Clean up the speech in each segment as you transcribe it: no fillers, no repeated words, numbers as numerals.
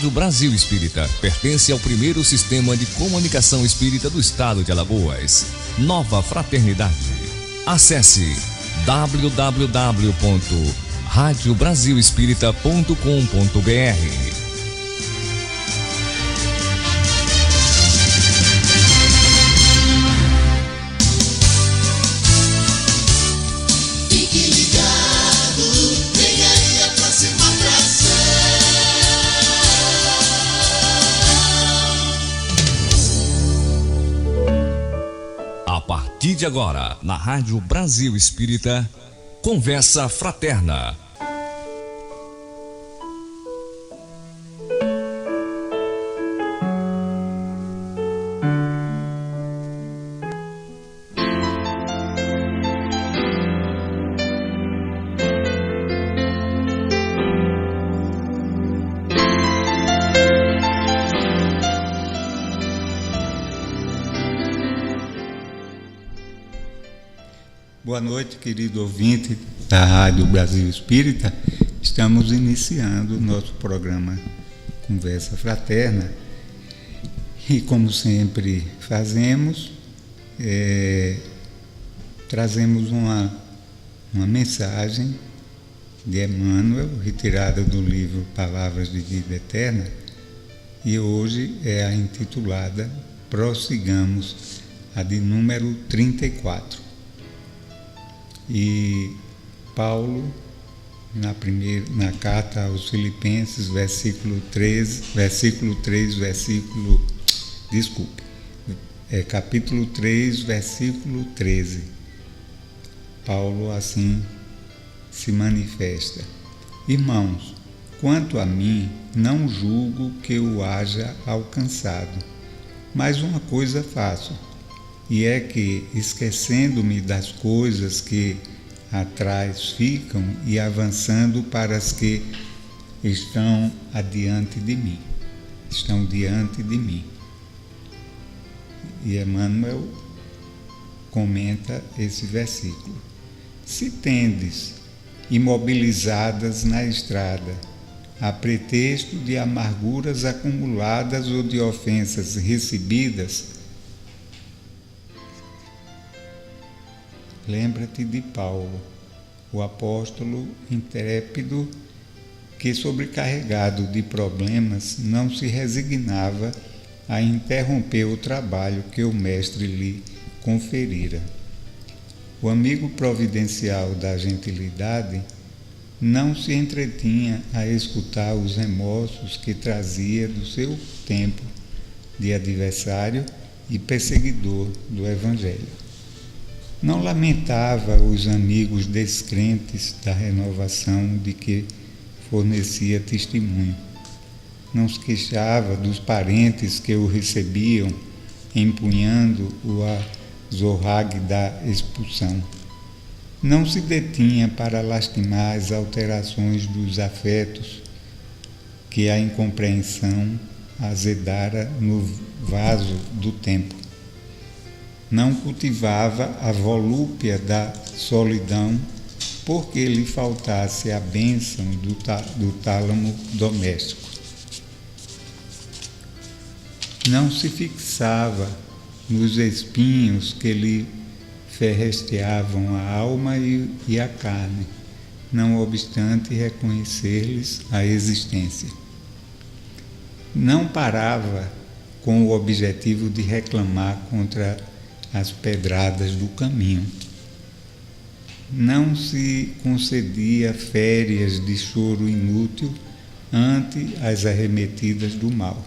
Rádio Brasil Espírita pertence ao primeiro sistema de comunicação espírita do estado de Alagoas. Nova Fraternidade. Acesse www.radiobrasilespírita.com.br. A partir de agora, na Rádio Brasil Espírita, Conversa Fraterna. Boa noite, querido ouvinte da Rádio Brasil Espírita. Estamos iniciando o nosso programa Conversa Fraterna e, como sempre fazemos, trazemos uma mensagem de Emmanuel, retirada do livro Palavras de Vida Eterna, e hoje é a intitulada Prossigamos, a de número 34. E Paulo, na carta aos Filipenses, capítulo 3, versículo 13, Paulo assim se manifesta: Irmãos, quanto a mim, não julgo que eu haja alcançado, mas uma coisa faço, e é que, esquecendo-me das coisas que atrás ficam e avançando para as que estão diante de mim. E Emmanuel comenta esse versículo. Se tendes imobilizadas na estrada, a pretexto de amarguras acumuladas ou de ofensas recebidas, lembra-te de Paulo, o apóstolo intrépido que, sobrecarregado de problemas, não se resignava a interromper o trabalho que o mestre lhe conferira. O amigo providencial da gentilidade não se entretinha a escutar os remorsos que trazia do seu tempo de adversário e perseguidor do Evangelho. Não lamentava os amigos descrentes da renovação de que fornecia testemunho. Não se queixava dos parentes que o recebiam, empunhando o azorrague da expulsão. Não se detinha para lastimar as alterações dos afetos que a incompreensão azedara no vaso do tempo. Não cultivava a volúpia da solidão porque lhe faltasse a bênção do tálamo doméstico. Não se fixava nos espinhos que lhe ferresteavam a alma e a carne, não obstante reconhecer-lhes a existência. Não parava com o objetivo de reclamar contra as pedradas do caminho. Não se concedia férias de choro inútil ante as arremetidas do mal.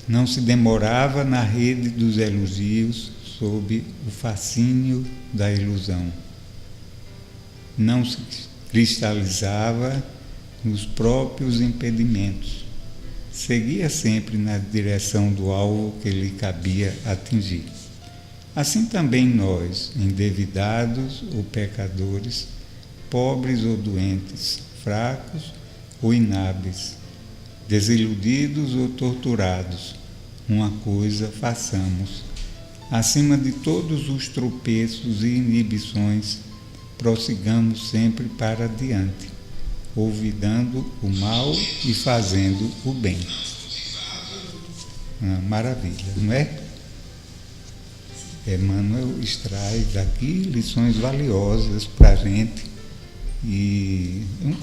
Não se demorava na rede dos elogios sob o fascínio da ilusão. Não se cristalizava nos próprios impedimentos. Seguia sempre na direção do alvo que lhe cabia atingir. Assim também nós, endividados ou pecadores, pobres ou doentes, fracos ou inábeis, desiludidos ou torturados, uma coisa façamos: acima de todos os tropeços e inibições, prossigamos sempre para adiante, olvidando o mal e fazendo o bem. Uma maravilha, não é? Emmanuel extrai daqui lições valiosas para a gente e um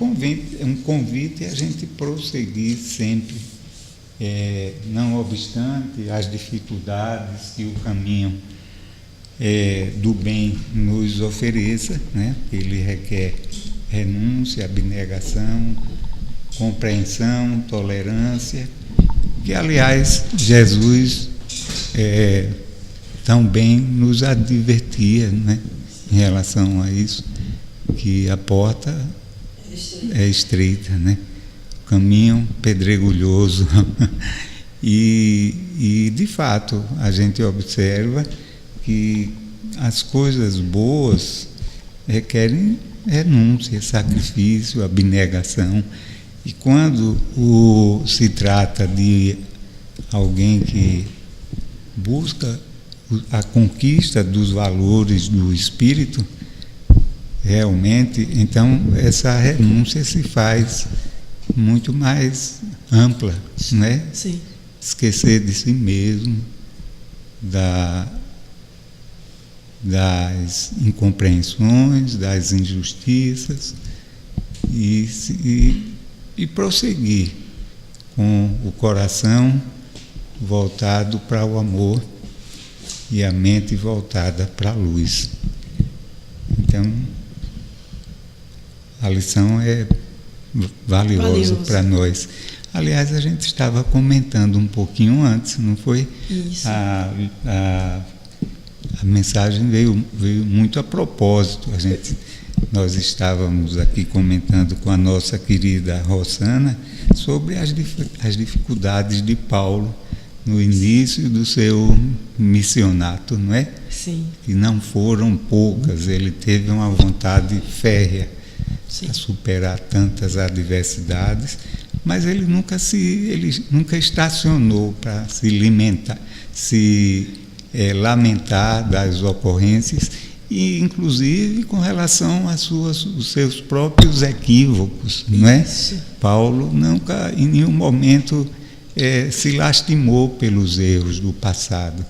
convite a gente prosseguir sempre, não obstante as dificuldades que o caminho do bem nos ofereça, né? Ele requer renúncia, abnegação, compreensão, tolerância, que, aliás, Jesus também nos advertia, né, em relação a isso, que a porta é estreita, né? O caminho pedregulhoso. E, de fato, a gente observa que as coisas boas requerem renúncia, sacrifício, abnegação. E quando se trata de alguém que busca a conquista dos valores do espírito, realmente, então essa renúncia se faz muito mais ampla, né? Sim. Esquecer de si mesmo, das incompreensões, das injustiças e prosseguir com o coração voltado para o amor e a mente voltada para a luz. Então, a lição é valiosa para nós. Aliás, a gente estava comentando um pouquinho antes, não foi? Isso. A mensagem veio muito a propósito. Nós estávamos aqui comentando com a nossa querida Rosana sobre as dificuldades de Paulo no início do seu missionato, não é? Sim. E não foram poucas. Ele teve uma vontade férrea Sim. a superar tantas adversidades, mas ele nunca estacionou para se lamentar das ocorrências, e inclusive com relação os seus próprios equívocos, não é? Isso. Paulo nunca, em nenhum momento, se lastimou pelos erros do passado,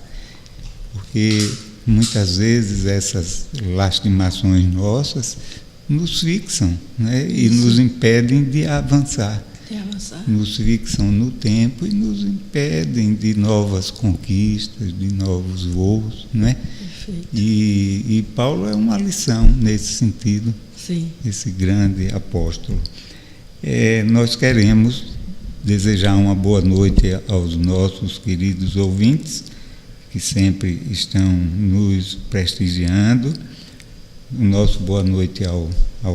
porque muitas vezes essas lastimações nossas nos fixam, né? E nos impedem de avançar. Nos fixam no tempo e nos impedem de novas conquistas, de novos voos, não é? Perfeito. E Paulo é uma lição nesse sentido. Sim. Esse grande apóstolo. Nós queremos desejar uma boa noite aos nossos queridos ouvintes, que sempre estão nos prestigiando. O nosso boa noite ao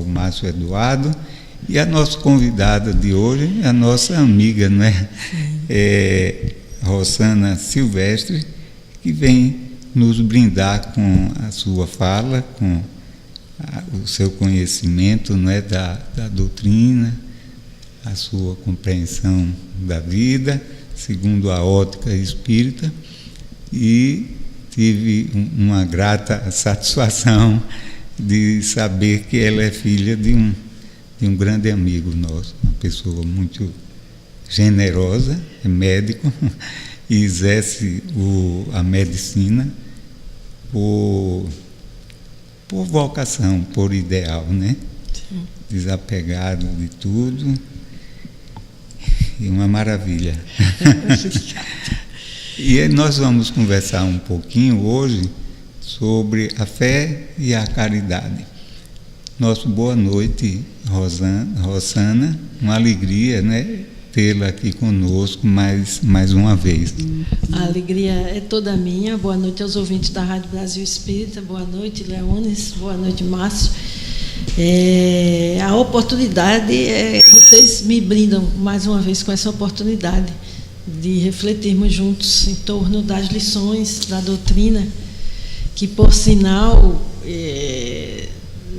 Márcio Eduardo. E a nossa convidada de hoje é a nossa amiga, não é? Rosana Silvestre, que vem nos brindar com a sua fala, com o seu conhecimento, não é, da doutrina, a sua compreensão da vida, segundo a ótica espírita, e tive uma grata satisfação de saber que ela é filha de um grande amigo nosso, uma pessoa muito generosa, é médico, e exerce a medicina por vocação, por ideal, né? Sim. Desapegado de tudo, e uma maravilha. E nós vamos conversar um pouquinho hoje sobre a fé e a caridade. Nosso boa noite, Rosana, uma alegria, né, tê-la aqui conosco mais uma vez. A alegria é toda minha. Boa noite aos ouvintes da Rádio Brasil Espírita, boa noite, Leones, boa noite, Márcio. A oportunidade, vocês me brindam mais uma vez com essa oportunidade de refletirmos juntos em torno das lições da doutrina, que, por sinal,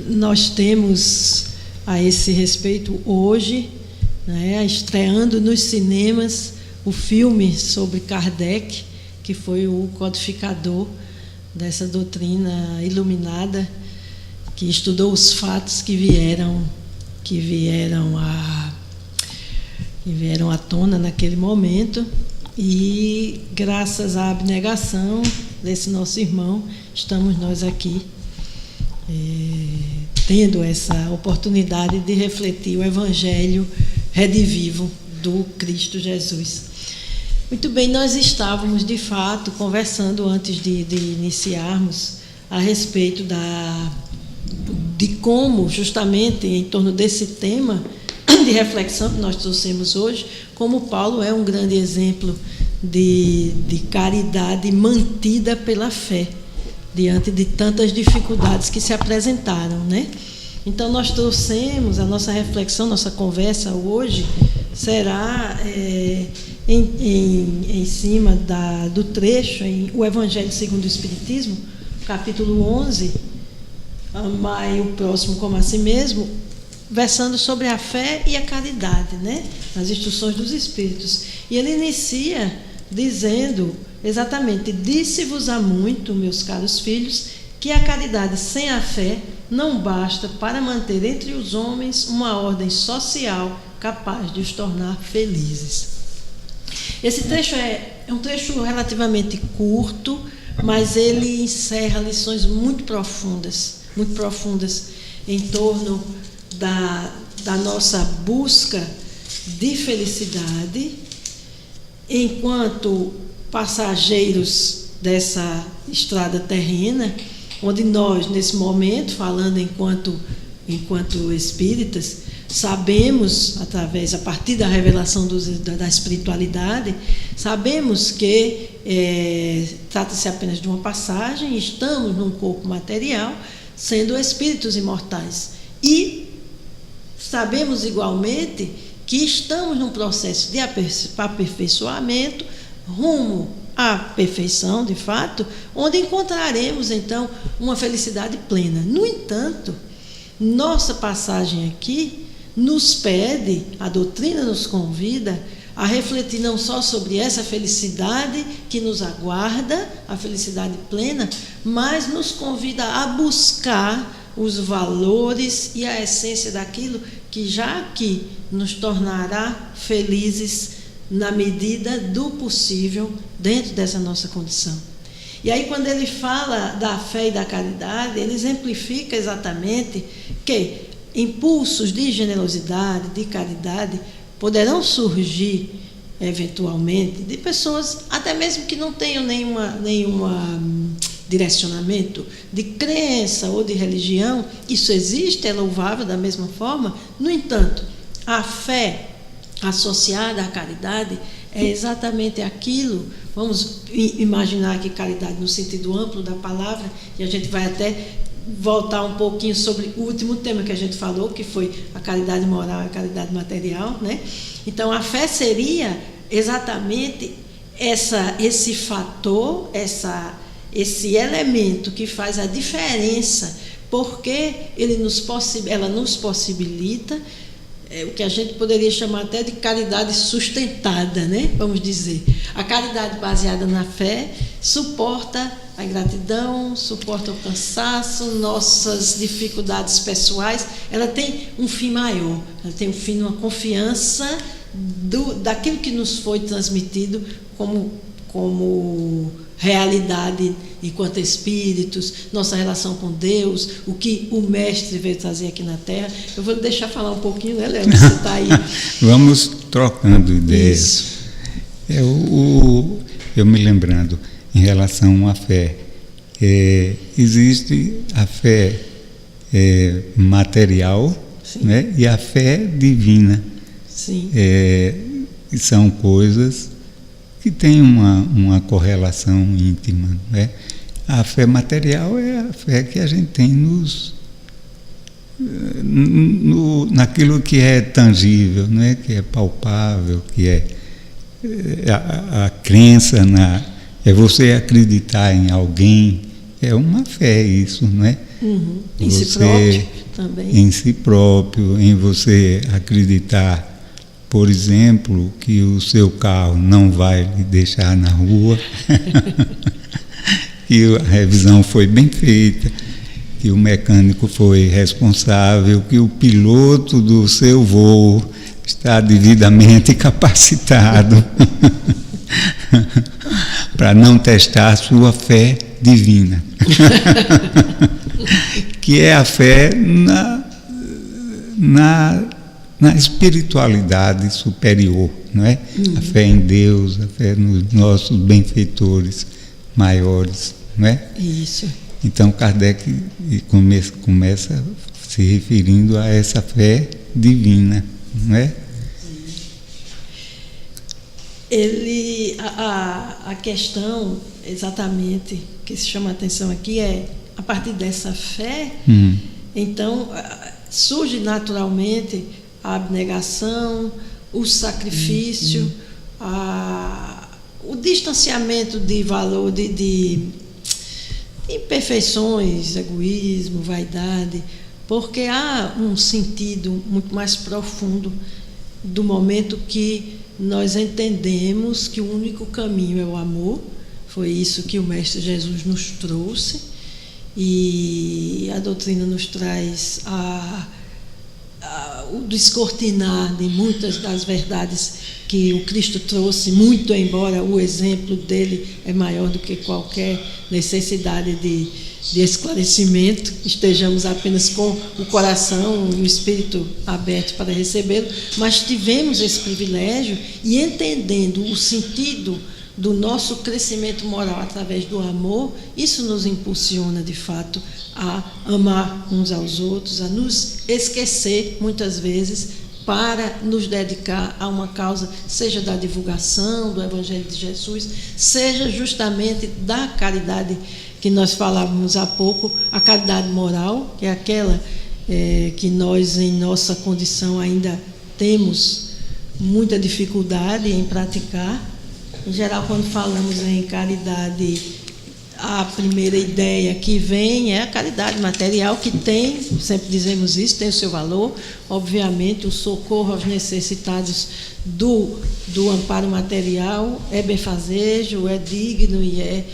nós temos a esse respeito hoje, né, estreando nos cinemas o filme sobre Kardec, que foi o codificador dessa doutrina iluminada, que estudou os fatos que vieram que vieram à tona naquele momento, e graças à abnegação desse nosso irmão, estamos nós aqui tendo essa oportunidade de refletir o Evangelho redivivo do Cristo Jesus. Muito bem, nós estávamos de fato conversando antes de iniciarmos a respeito de como, justamente em torno desse tema de reflexão que nós trouxemos hoje, como Paulo é um grande exemplo de caridade mantida pela fé, diante de tantas dificuldades que se apresentaram, né? Então, nós trouxemos a nossa reflexão, nossa conversa hoje será em cima do trecho, em O Evangelho segundo o Espiritismo, capítulo 11, Amai o próximo como a si mesmo, versando sobre a fé e a caridade, né? Nas instruções dos Espíritos. E ele inicia dizendo exatamente: disse-vos há muito, meus caros filhos, que a caridade sem a fé não basta para manter entre os homens uma ordem social capaz de os tornar felizes. Esse trecho é um trecho relativamente curto, mas ele encerra lições muito profundas em torno da nossa busca de felicidade enquanto passageiros dessa estrada terrena, onde nós, nesse momento, falando enquanto espíritas, sabemos, a partir da revelação da espiritualidade, sabemos que trata-se apenas de uma passagem, estamos num corpo material, sendo espíritos imortais. E sabemos igualmente que estamos num processo de aperfeiçoamento rumo à perfeição, de fato, onde encontraremos, então, uma felicidade plena. No entanto, nossa passagem aqui nos pede, a doutrina nos convida a refletir não só sobre essa felicidade que nos aguarda, a felicidade plena, mas nos convida a buscar os valores e a essência daquilo que já aqui nos tornará felizes na medida do possível dentro dessa nossa condição. E aí, quando ele fala da fé e da caridade, ele exemplifica exatamente que impulsos de generosidade, de caridade, poderão surgir eventualmente de pessoas até mesmo que não tenham nenhum direcionamento de crença ou de religião. Isso existe, é louvável da mesma forma. No entanto, a fé associada à caridade é exatamente aquilo. Vamos imaginar que caridade no sentido amplo da palavra, e a gente vai até voltar um pouquinho sobre o último tema que a gente falou, que foi a caridade moral e a caridade material, né? Então, a fé seria exatamente esse fator, esse elemento que faz a diferença, porque ela nos possibilita o que a gente poderia chamar até de caridade sustentada, né? Vamos dizer. A caridade baseada na fé suporta a ingratidão, suporta o cansaço, nossas dificuldades pessoais. Ela tem um fim maior, ela tem um fim numa confiança daquilo que nos foi transmitido como realidade enquanto espíritos, nossa relação com Deus, o que o Mestre veio trazer aqui na Terra. Eu vou deixar falar um pouquinho, né, Léo? Você está aí. Vamos trocando ideias. Isso. Eu me lembrando, em relação à fé, existe a fé material, né, e a fé divina. Sim. São coisas que têm uma correlação íntima, né? A fé material é a fé que a gente tem naquilo que é tangível, né? Que é palpável, que é a crença é você acreditar em alguém, é uma fé isso, né? Uhum. Em si próprio também. Em si próprio, em você acreditar, por exemplo, que o seu carro não vai lhe deixar na rua, que a revisão foi bem feita, que o mecânico foi responsável, que o piloto do seu voo está devidamente capacitado para não testar a sua fé divina, que é a fé na espiritualidade superior, não é? A fé em Deus, a fé nos nossos benfeitores maiores, não é? Isso. Então Kardec começa se referindo a essa fé divina, não é? A questão exatamente que se chama a atenção aqui é, a partir dessa fé, então surge naturalmente a abnegação, o sacrifício, o distanciamento de valor, de imperfeições, egoísmo, vaidade, porque há um sentido muito mais profundo do momento que nós entendemos que o único caminho é o amor. Foi isso que o Mestre Jesus nos trouxe, e a doutrina nos traz o descortinar de muitas das verdades que o Cristo trouxe, muito embora o exemplo dele é maior do que qualquer necessidade de esclarecimento, estejamos apenas com o coração e o espírito aberto para recebê-lo, mas tivemos esse privilégio, e entendendo o sentido do nosso crescimento moral através do amor, isso nos impulsiona de fato a amar uns aos outros, a nos esquecer muitas vezes para nos dedicar a uma causa, seja da divulgação do Evangelho de Jesus, seja justamente da caridade que nós falávamos há pouco, a caridade moral, que é aquela que nós, em nossa condição, ainda temos muita dificuldade em praticar. Em geral, quando falamos em caridade, a primeira ideia que vem é a caridade material, que tem, sempre dizemos isso, tem o seu valor. Obviamente, o socorro aos necessitados do amparo material é benfazejo, é digno e é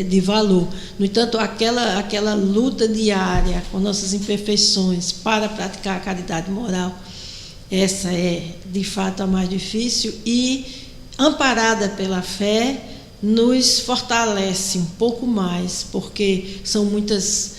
de valor. No entanto, aquela luta diária com nossas imperfeições para praticar a caridade moral, essa é, de fato, a mais difícil, e, amparada pela fé, nos fortalece um pouco mais, porque são muitas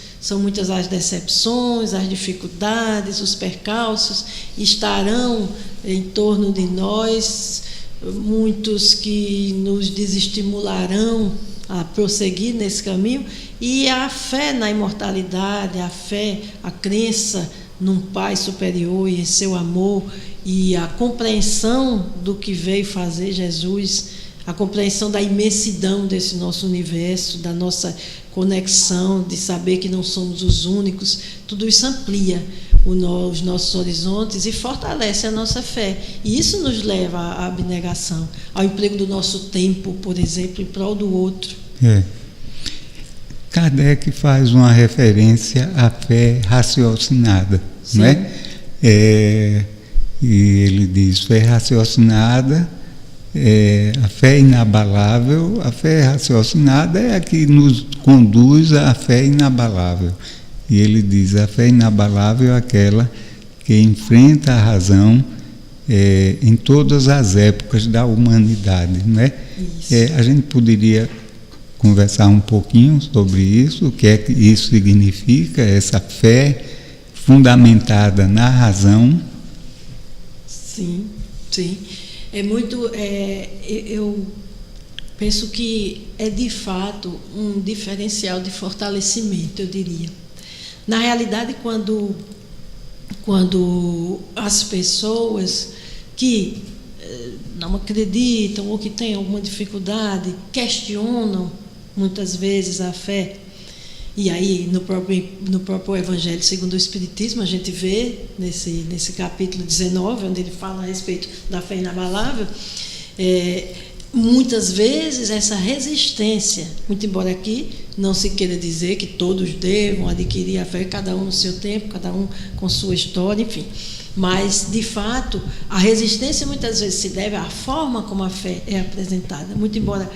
as decepções, as dificuldades, os percalços, estarão em torno de nós, muitos que nos desestimularão a prosseguir nesse caminho, e a fé na imortalidade, a fé, a crença num Pai superior e em seu amor, e a compreensão do que veio fazer Jesus, a compreensão da imensidão desse nosso universo, da nossa conexão, de saber que não somos os únicos, tudo isso amplia os nossos horizontes e fortalece a nossa fé. E isso nos leva à abnegação, ao emprego do nosso tempo, por exemplo, em prol do outro. Kardec faz uma referência à fé raciocinada, não é? E ele diz: fé raciocinada, a fé inabalável. A fé raciocinada é a que nos conduz à fé inabalável. E ele diz: a fé inabalável é aquela que enfrenta a razão em todas as épocas da humanidade, não é? A gente poderia conversar um pouquinho sobre isso, o que é que isso significa, essa fé fundamentada na razão. Sim. É muito. Eu penso que é de fato um diferencial de fortalecimento, eu diria. Na realidade, quando as pessoas que não acreditam ou que têm alguma dificuldade questionam muitas vezes a fé, e aí no próprio Evangelho segundo o Espiritismo a gente vê nesse capítulo 19, onde ele fala a respeito da fé inabalável, muitas vezes essa resistência, muito embora aqui não se queira dizer que todos devam adquirir a fé, cada um no seu tempo, cada um com sua história, enfim, mas de fato a resistência muitas vezes se deve à forma como a fé é apresentada, muito embora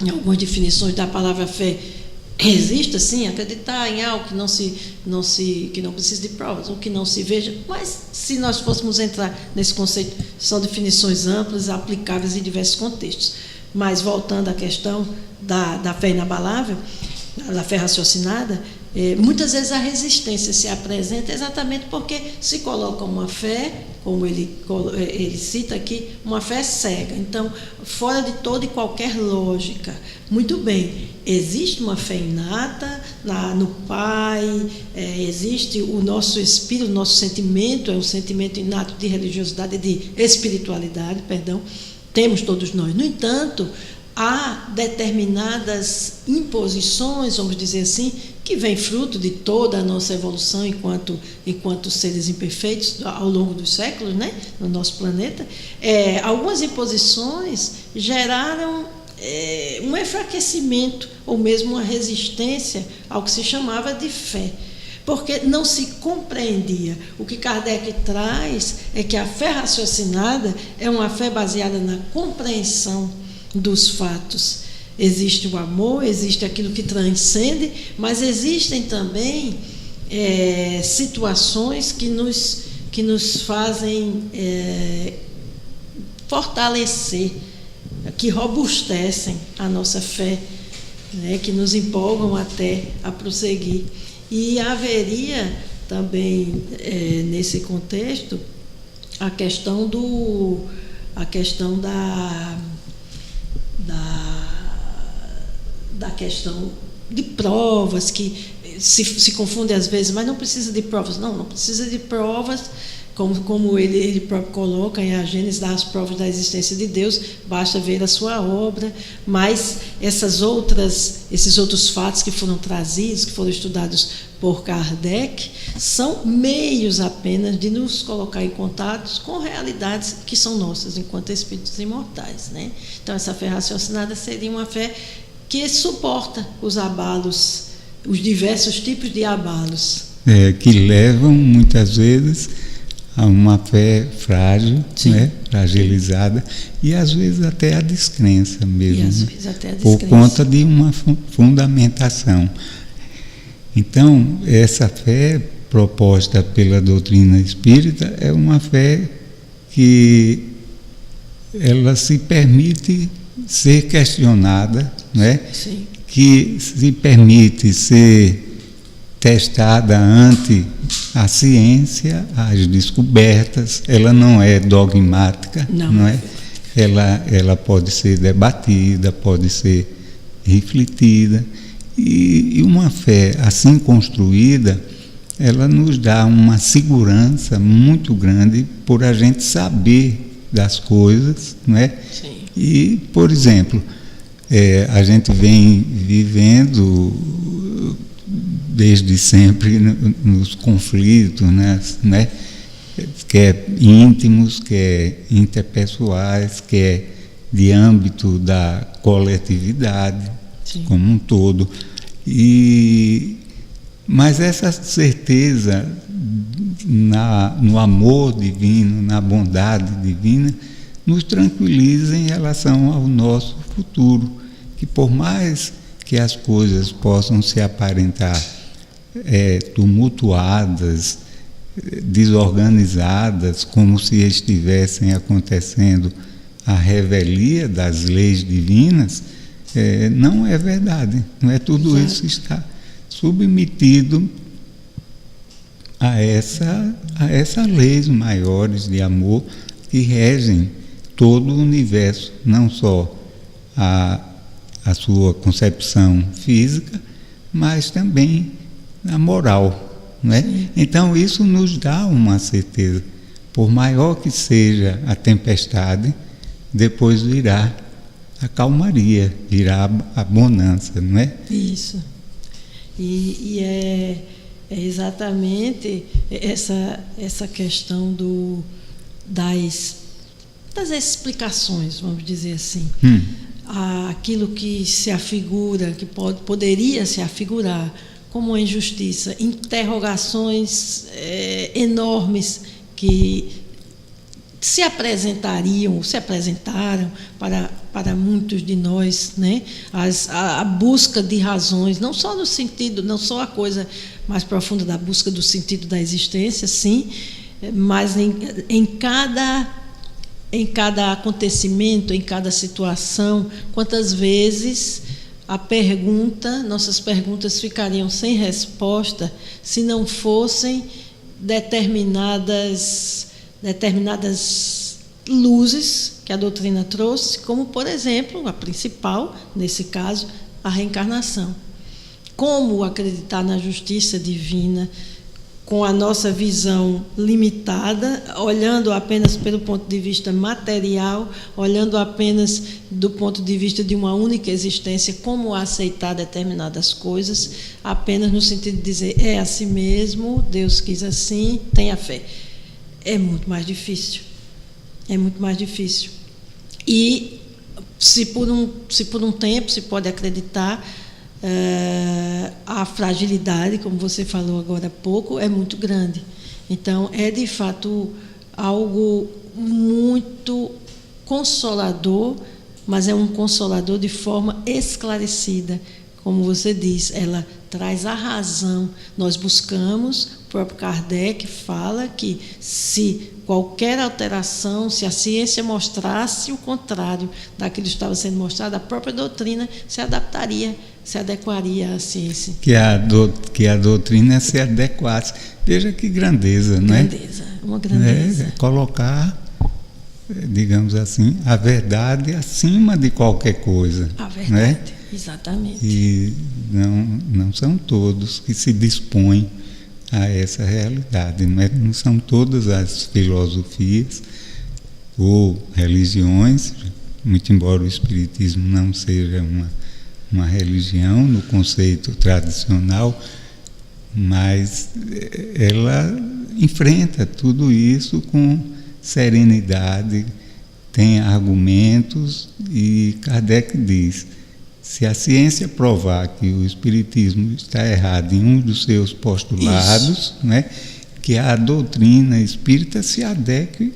em algumas definições da palavra fé Existe, sim, acreditar em algo que não precisa de provas, ou que não se veja, mas se nós fôssemos entrar nesse conceito, são definições amplas, aplicáveis em diversos contextos. Mas, voltando à questão da fé inabalável, da fé raciocinada, muitas vezes a resistência se apresenta exatamente porque se coloca uma fé, como ele cita aqui, uma fé cega. Então, fora de toda e qualquer lógica. Muito bem, existe uma fé inata no Pai, existe o nosso espírito, o nosso sentimento, é um sentimento inato de religiosidade, de espiritualidade, perdão, temos todos nós. No entanto, há determinadas imposições, vamos dizer assim, que vem fruto de toda a nossa evolução enquanto seres imperfeitos ao longo dos séculos, né, no nosso planeta. Algumas imposições geraram um enfraquecimento ou mesmo uma resistência ao que se chamava de fé, porque não se compreendia. O que Kardec traz é que a fé raciocinada é uma fé baseada na compreensão dos fatos. Existe o amor, existe aquilo que transcende, mas existem também situações que nos fazem fortalecer, que robustecem a nossa fé, né, que nos empolgam até a prosseguir. E haveria também, nesse contexto, a questão da questão de provas, que se confunde às vezes, mas não precisa de provas. Não precisa de provas, como ele próprio coloca em A Gênese, das provas da existência de Deus, basta ver a sua obra. Mas esses outros fatos que foram trazidos, que foram estudados por Kardec, são meios apenas de nos colocar em contato com realidades que são nossas, enquanto espíritos imortais, né? Então, essa fé raciocinada seria uma fé que suporta os abalos, os diversos tipos de abalos. Que levam, muitas vezes, a uma fé frágil, né? Fragilizada, e às vezes até a descrença mesmo, por conta de uma fundamentação. Então, essa fé proposta pela doutrina espírita é uma fé que ela se permite ser questionada, né? Sim. Que se permite ser testada ante a ciência, as descobertas. Ela não é dogmática, não é? Ela pode ser debatida, pode ser refletida, e uma fé assim construída, ela nos dá uma segurança muito grande por a gente saber das coisas, não é? Sim. E, por exemplo, a gente vem vivendo desde sempre nos conflitos, né? Quer íntimos, quer interpessoais, quer de âmbito da coletividade. Sim. Como um todo. Mas essa certeza no amor divino, na bondade divina, nos tranquiliza em relação ao nosso futuro, que por mais que as coisas possam se aparentar tumultuadas, desorganizadas, como se estivessem acontecendo a revelia das leis divinas, não é verdade. Não é tudo. Exato. Isso está submetido a essas leis maiores de amor que regem todo o universo, não só a sua concepção física, mas também a moral, não é? Então isso nos dá uma certeza. Por maior que seja a tempestade, depois virá a calmaria, virá a bonança, não é? Isso. E é exatamente essa questão das explicações, vamos dizer assim. Aquilo que se afigura, que poderia se afigurar como uma injustiça, interrogações enormes que se apresentaram para para muitos de nós, né? A busca de razões, não só no sentido, não só a coisa mais profunda da busca do sentido da existência, sim, mas em cada acontecimento, em cada situação, quantas vezes nossas perguntas ficariam sem resposta se não fossem determinadas luzes que a doutrina trouxe, como, por exemplo, a principal, nesse caso, a reencarnação. Como acreditar na justiça divina com a nossa visão limitada, olhando apenas pelo ponto de vista material, olhando apenas do ponto de vista de uma única existência, como aceitar determinadas coisas, apenas no sentido de dizer, é assim mesmo, Deus quis assim, tenha fé. É muito mais difícil. É muito mais difícil. E se por um tempo se pode acreditar, a fragilidade, como você falou agora há pouco, é muito grande. Então, é de fato algo muito consolador, mas é um consolador de forma esclarecida. Como você diz, ela traz a razão. Nós buscamos, o próprio Kardec fala que se qualquer alteração, se a ciência mostrasse o contrário daquilo que estava sendo mostrado, a própria doutrina se adaptaria, se adequaria à ciência. Que a doutrina se adequasse. Veja que grandeza, não é? Grandeza, uma grandeza. É colocar, digamos assim, a verdade acima de qualquer coisa. A verdade, né? Exatamente. E não são todos que se dispõem a essa realidade. Não são todas as filosofias ou religiões, muito embora o Espiritismo não seja uma religião no conceito tradicional, mas ela enfrenta tudo isso com serenidade, tem argumentos, e Kardec diz: se a ciência provar que o Espiritismo está errado em um dos seus postulados, né, que a doutrina espírita se adeque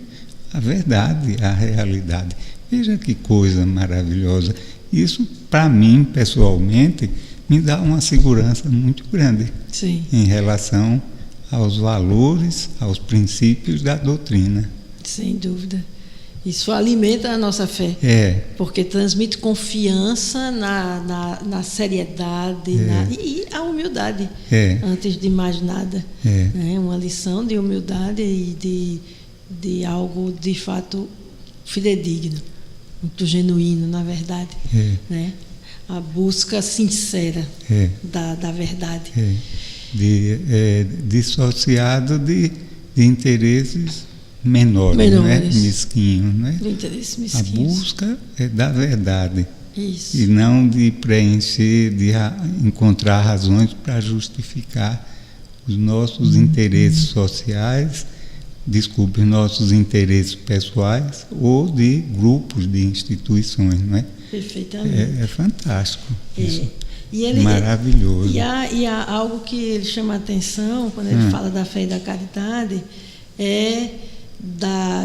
à verdade, à realidade. Veja que coisa maravilhosa. Isso, para mim, pessoalmente, me dá uma segurança muito grande. Sim. Em relação aos valores, aos princípios da doutrina. Sem dúvida. Isso alimenta a nossa fé, porque transmite confiança na seriedade e a humildade, antes de mais nada. Né? Uma lição de humildade e de algo de fato fidedigno, muito genuíno, na verdade. Né? A busca sincera da verdade. Dissociado de interesses menores. Né? Mesquinho, né? A busca é da verdade. Isso. E não de preencher, de encontrar razões para justificar os nossos interesses sociais, nossos interesses pessoais ou de grupos, de instituições, não é? Perfeitamente. É fantástico. Isso. E maravilhoso. E há algo que ele chama a atenção quando ele fala da fé e da caridade,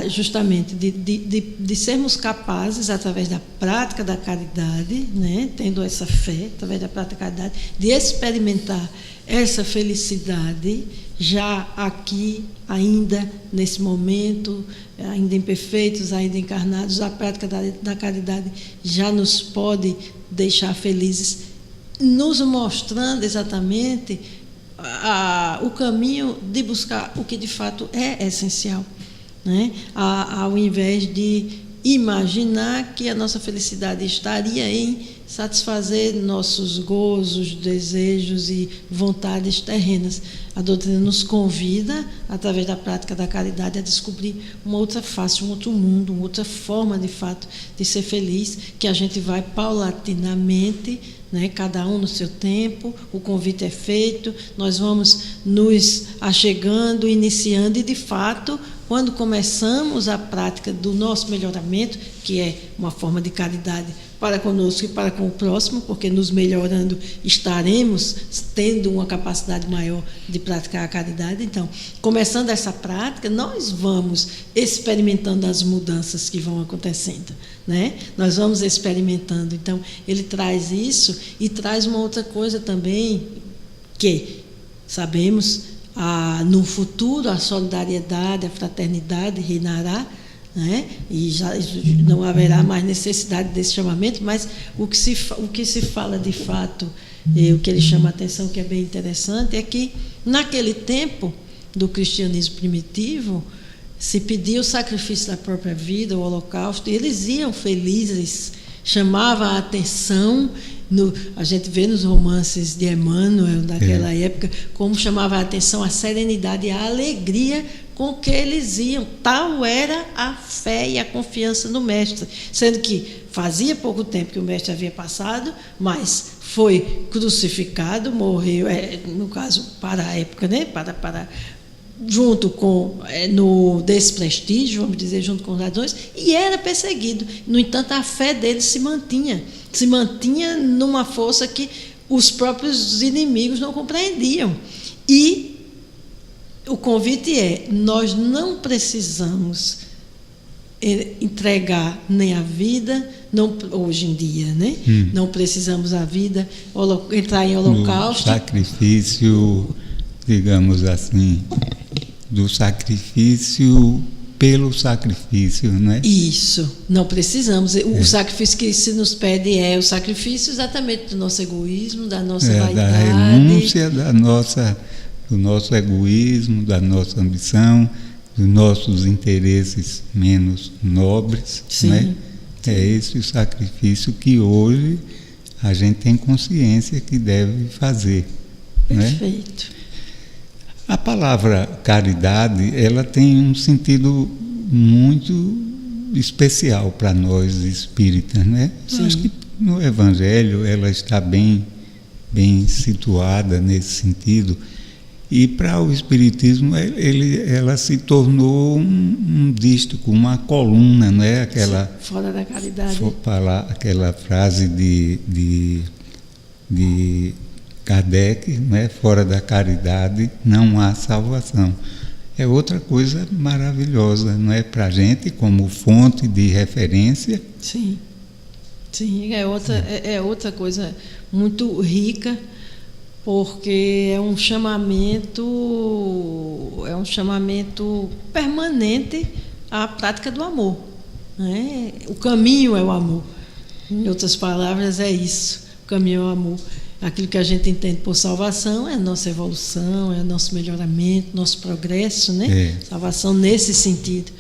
justamente de sermos capazes, através da prática da caridade, né, tendo essa fé, através da prática da caridade, de experimentar essa felicidade já aqui, ainda nesse momento, ainda imperfeitos, ainda encarnados. A prática da caridade já nos pode deixar felizes, nos mostrando exatamente o caminho de buscar o que de fato é essencial. Né? Ao invés de imaginar que a nossa felicidade estaria em satisfazer nossos gozos, desejos e vontades terrenas. A doutrina nos convida, através da prática da caridade, a descobrir uma outra face, um outro mundo, uma outra forma, de fato, de ser feliz, que a gente vai paulatinamente, né, cada um no seu tempo. O convite é feito, nós vamos nos achegando, iniciando, e, de fato, quando começamos a prática do nosso melhoramento, que é uma forma de caridade para conosco e para com o próximo, porque nos melhorando estaremos tendo uma capacidade maior de praticar a caridade. Então, começando essa prática, nós vamos experimentando as mudanças que vão acontecendo, né? Nós vamos experimentando. Então, ele traz isso e traz uma outra coisa também, que sabemos, no futuro a solidariedade, a fraternidade reinará, né? E já não haverá mais necessidade desse chamamento, mas o que se fala de fato, o que ele chama a atenção, que é bem interessante, é que naquele tempo do cristianismo primitivo se pedia o sacrifício da própria vida, o holocausto, e eles iam felizes, chamava a atenção. A gente vê nos romances de Emmanuel daquela época como chamava a atenção a serenidade e a alegria com que eles iam. Tal era a fé e a confiança no Mestre, sendo que fazia pouco tempo que o Mestre havia passado, mas foi crucificado, morreu, no caso, para a época, né? Junto com, no desprestígio, vamos dizer, junto com os ladrões, e era perseguido. No entanto, a fé deles se mantinha numa força que os próprios inimigos não compreendiam. E o convite nós não precisamos entregar nem a vida, hoje em dia, né? Não precisamos a vida, entrar em holocausto. O sacrifício, digamos assim, do sacrifício pelo sacrifício, né? Isso, não precisamos. O sacrifício que se nos pede é o sacrifício exatamente do nosso egoísmo, da nossa vaidade. Da renúncia do nosso egoísmo, da nossa ambição, dos nossos interesses menos nobres, né? É esse o sacrifício que hoje a gente tem consciência que deve fazer. Perfeito. Né? A palavra caridade, ela tem um sentido muito especial para nós espíritas, né? Eu acho que no Evangelho ela está bem situada nesse sentido. E para o Espiritismo ela se tornou um dístico, uma coluna, não é? Fora da caridade. Aquela frase de Kardec, né? Fora da caridade não há salvação. É outra coisa maravilhosa, não é? Para a gente, como fonte de referência. Sim, é outra coisa muito rica, porque é um chamamento permanente à prática do amor, né? O caminho é o amor. Em outras palavras, é isso. O caminho é o amor. Aquilo que a gente entende por salvação é a nossa evolução, é o nosso melhoramento, nosso progresso, né? Salvação nesse sentido.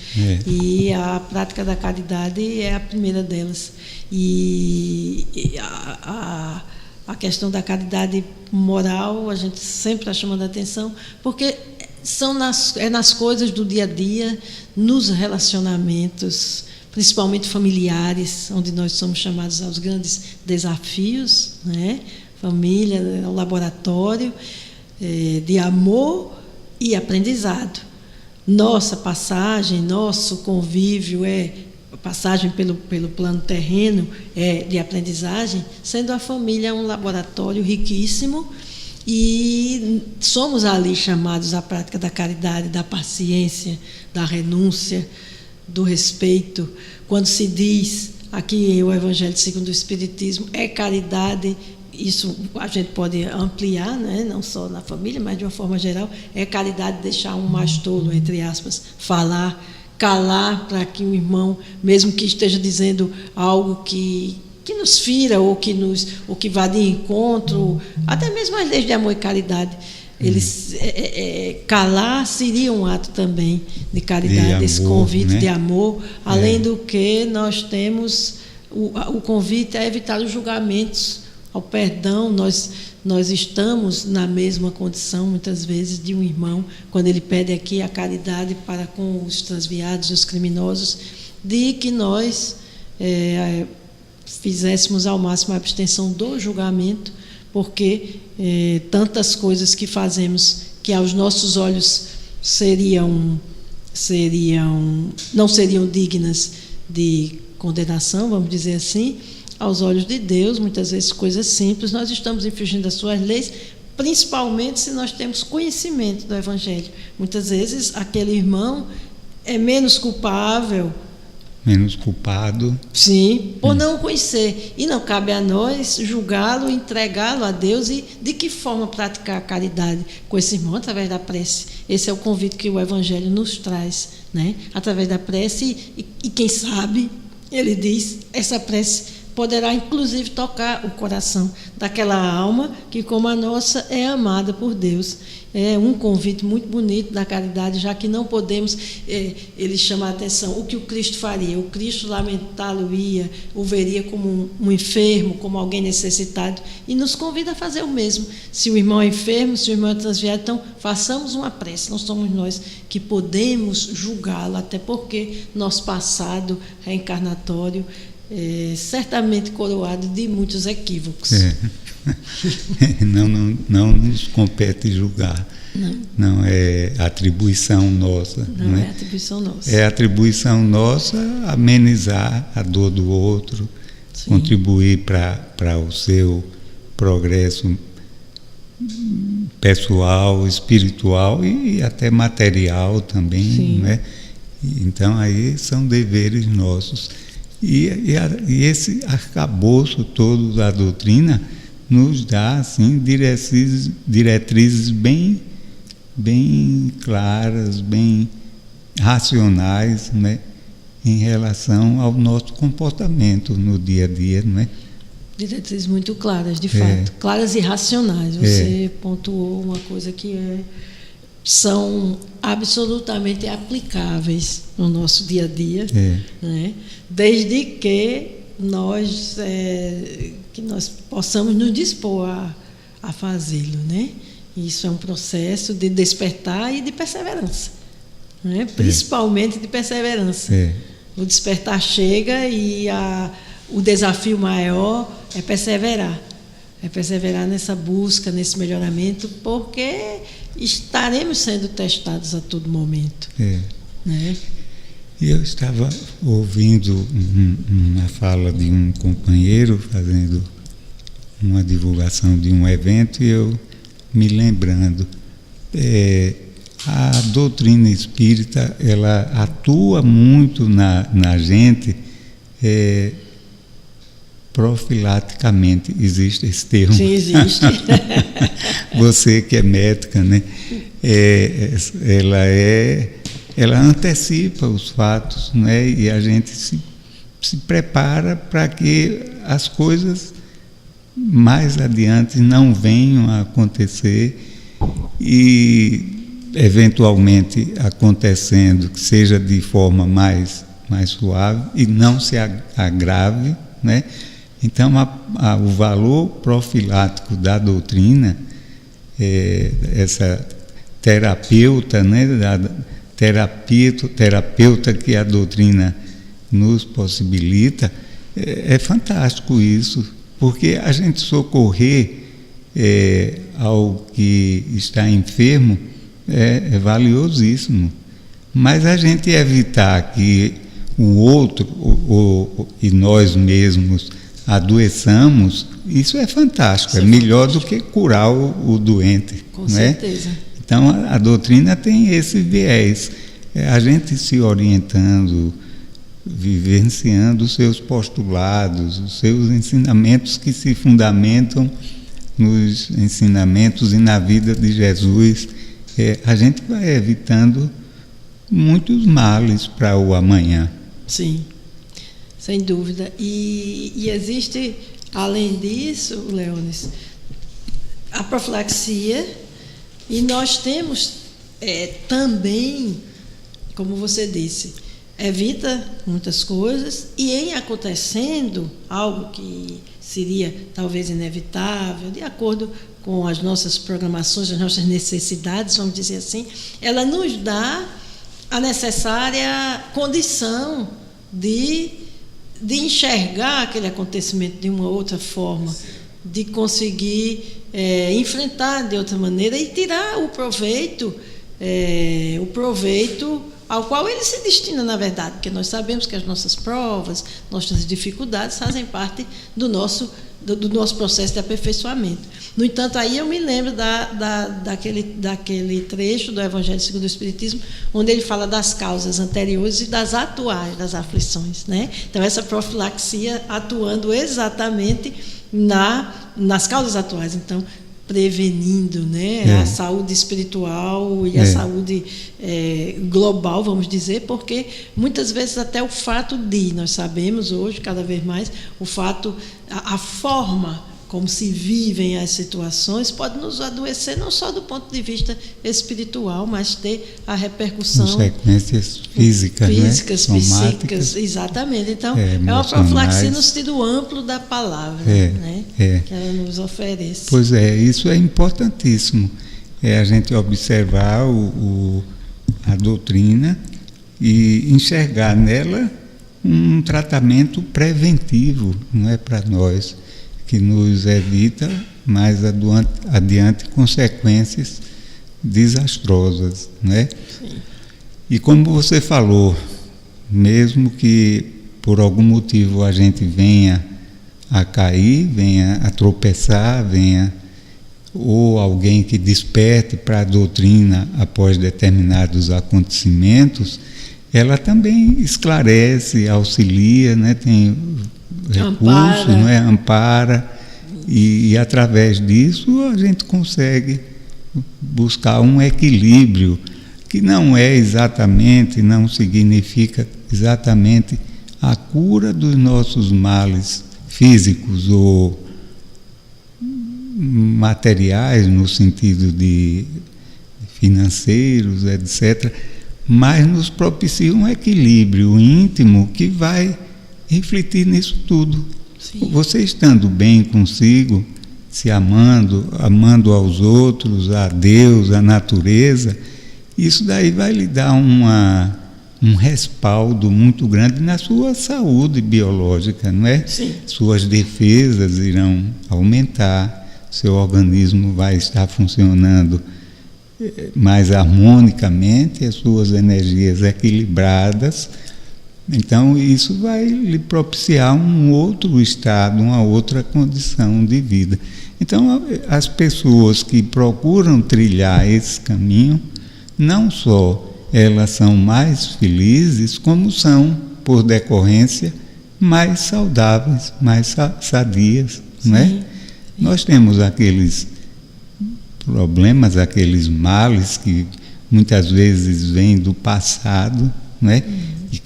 E a prática da caridade é a primeira delas. E a questão da caridade moral, a gente sempre está chamando a atenção, porque nas coisas do dia a dia, nos relacionamentos, principalmente familiares, onde nós somos chamados aos grandes desafios, né? Família é um laboratório de amor e aprendizado. Nossa passagem, nosso convívio passagem pelo plano terreno de aprendizagem, sendo a família um laboratório riquíssimo, e somos ali chamados à prática da caridade, da paciência, da renúncia, do respeito. Quando se diz aqui o Evangelho segundo o Espiritismo, é caridade. Isso a gente pode ampliar, né? Não só na família, mas de uma forma geral, é caridade deixar um mais tolo, entre aspas, falar, calar, para que o irmão, mesmo que esteja dizendo algo que nos fira ou que vá de encontro, até mesmo as leis de amor e caridade, calar seria um ato também de caridade, desse convite, né? De amor, além do que nós temos o convite a evitar os julgamentos, ao perdão. Nós estamos na mesma condição, muitas vezes, de um irmão, quando ele pede aqui a caridade para com os transviados, os criminosos, de que nós fizéssemos ao máximo a abstenção do julgamento, porque tantas coisas que fazemos que aos nossos olhos não seriam dignas de condenação, vamos dizer assim, aos olhos de Deus, muitas vezes coisas simples, nós estamos infringindo as suas leis, principalmente se nós temos conhecimento do Evangelho. Muitas vezes aquele irmão é menos culpável, menos culpado. Sim, por não conhecer. E não cabe a nós julgá-lo, entregá-lo a Deus e de que forma praticar a caridade com esse irmão, através da prece. Esse é o convite que o Evangelho nos traz, né? Através da prece e quem sabe, ele diz, essa prece poderá inclusive tocar o coração daquela alma que, como a nossa, é amada por Deus. É um convite muito bonito da caridade, já que não podemos, ele chama a atenção, o que o Cristo faria? O Cristo lamentá-lo-ia, o veria como um enfermo, como alguém necessitado, e nos convida a fazer o mesmo. Se o irmão é enfermo, se o irmão é transviado, então façamos uma prece. Não somos nós que podemos julgá-lo, até porque nosso passado reencarnatório certamente coroado de muitos equívocos. Não nos compete julgar. Não é atribuição nossa. Não é atribuição nossa. É atribuição nossa amenizar a dor do outro, sim, contribuir para o seu progresso pessoal, espiritual e até material também. Né? Então, aí são deveres nossos. E esse arcabouço todo da doutrina nos dá assim, diretrizes bem claras, bem racionais, né, em relação ao nosso comportamento no dia a dia. Né? Diretrizes muito claras, de fato, claras e racionais. Você pontuou uma coisa que são absolutamente aplicáveis no nosso dia a dia, né? Desde que nós possamos nos dispor a fazê-lo, né? Isso é um processo de despertar e de perseverança, né? Principalmente de perseverança. O despertar chega e o desafio maior é perseverar nessa busca, nesse melhoramento, porque estaremos sendo testados a todo momento. Né? E eu estava ouvindo uma fala de um companheiro fazendo uma divulgação de um evento e eu me lembrando, a doutrina espírita, ela atua muito na gente profilaticamente, existe esse termo? Sim, existe. Você que é médica, né? Ela antecipa os fatos, né? E a gente se prepara para que as coisas mais adiante não venham a acontecer e, eventualmente, acontecendo, que seja de forma mais suave e não se agrave, né? Então, o valor profilático da doutrina, essa terapeuta, né, terapeuta que a doutrina nos possibilita, é fantástico isso, porque a gente socorrer ao que está enfermo é valiosíssimo, mas a gente evitar que o outro e nós mesmos adoeçamos, isso é fantástico, é melhor do que curar o doente. Com certeza. Então, a doutrina tem esse viés. A gente se orientando, vivenciando os seus postulados, os seus ensinamentos que se fundamentam nos ensinamentos e na vida de Jesus, a gente vai evitando muitos males para o amanhã. Sim, sem dúvida. E existe, além disso, Leones, a profilaxia, e nós temos também, como você disse, evita muitas coisas, e em acontecendo algo que seria talvez inevitável, de acordo com as nossas programações, as nossas necessidades, vamos dizer assim, ela nos dá a necessária condição de enxergar aquele acontecimento de uma outra forma, de conseguir enfrentar de outra maneira e tirar o proveito ao qual ele se destina, na verdade, porque nós sabemos que as nossas provas, nossas dificuldades fazem parte do nosso processo de aperfeiçoamento. No entanto, aí eu me lembro daquele trecho do Evangelho segundo o Espiritismo, onde ele fala das causas anteriores e das atuais das aflições, né? Então, essa profilaxia atuando exatamente nas causas atuais. Então, prevenindo, né, a saúde espiritual e a saúde global, vamos dizer, porque muitas vezes até o fato nós sabemos hoje, cada vez mais, a forma como se vivem as situações pode nos adoecer não só do ponto de vista espiritual, mas ter a repercussão... Consequências físicas, psíquicas, exatamente. Então, é uma profilaxia no sentido amplo da palavra, né, que ela nos oferece. Pois é, isso é importantíssimo, a gente observar a doutrina e enxergar nela um tratamento preventivo, não é, para nós, que nos evita mais adiante consequências desastrosas, né? Sim. E como você falou, mesmo que por algum motivo a gente venha a cair, venha a tropeçar, ou alguém que desperte para a doutrina após determinados acontecimentos, ela também esclarece, auxilia, né? Tem recursos, não é? Ampara, e através disso a gente consegue buscar um equilíbrio que não significa exatamente a cura dos nossos males físicos ou materiais, no sentido de financeiros, etc., mas nos propicia um equilíbrio íntimo que vai refletir nisso tudo. Sim. Você estando bem consigo, se amando aos outros, a Deus, a natureza, isso daí vai lhe dar um respaldo muito grande na sua saúde biológica, não é? Sim. Suas defesas irão aumentar, seu organismo vai estar funcionando mais harmonicamente, as suas energias equilibradas. Então, isso vai lhe propiciar um outro estado, uma outra condição de vida. Então, as pessoas que procuram trilhar esse caminho, não só elas são mais felizes, como são, por decorrência, mais saudáveis, mais sadias, não é? Sim. Nós temos aqueles problemas, aqueles males que muitas vezes vêm do passado, não é? E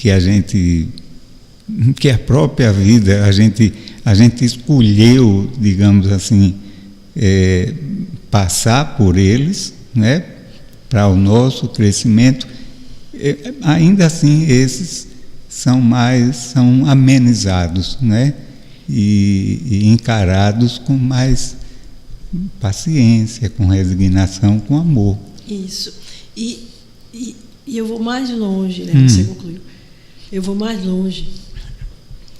que a própria vida, a gente escolheu, digamos assim, passar por eles, né, para o nosso crescimento. Ainda assim, esses são amenizados, né, e encarados com mais paciência, com resignação, com amor. Isso. E eu vou mais longe, né? Você concluiu. Eu vou mais longe.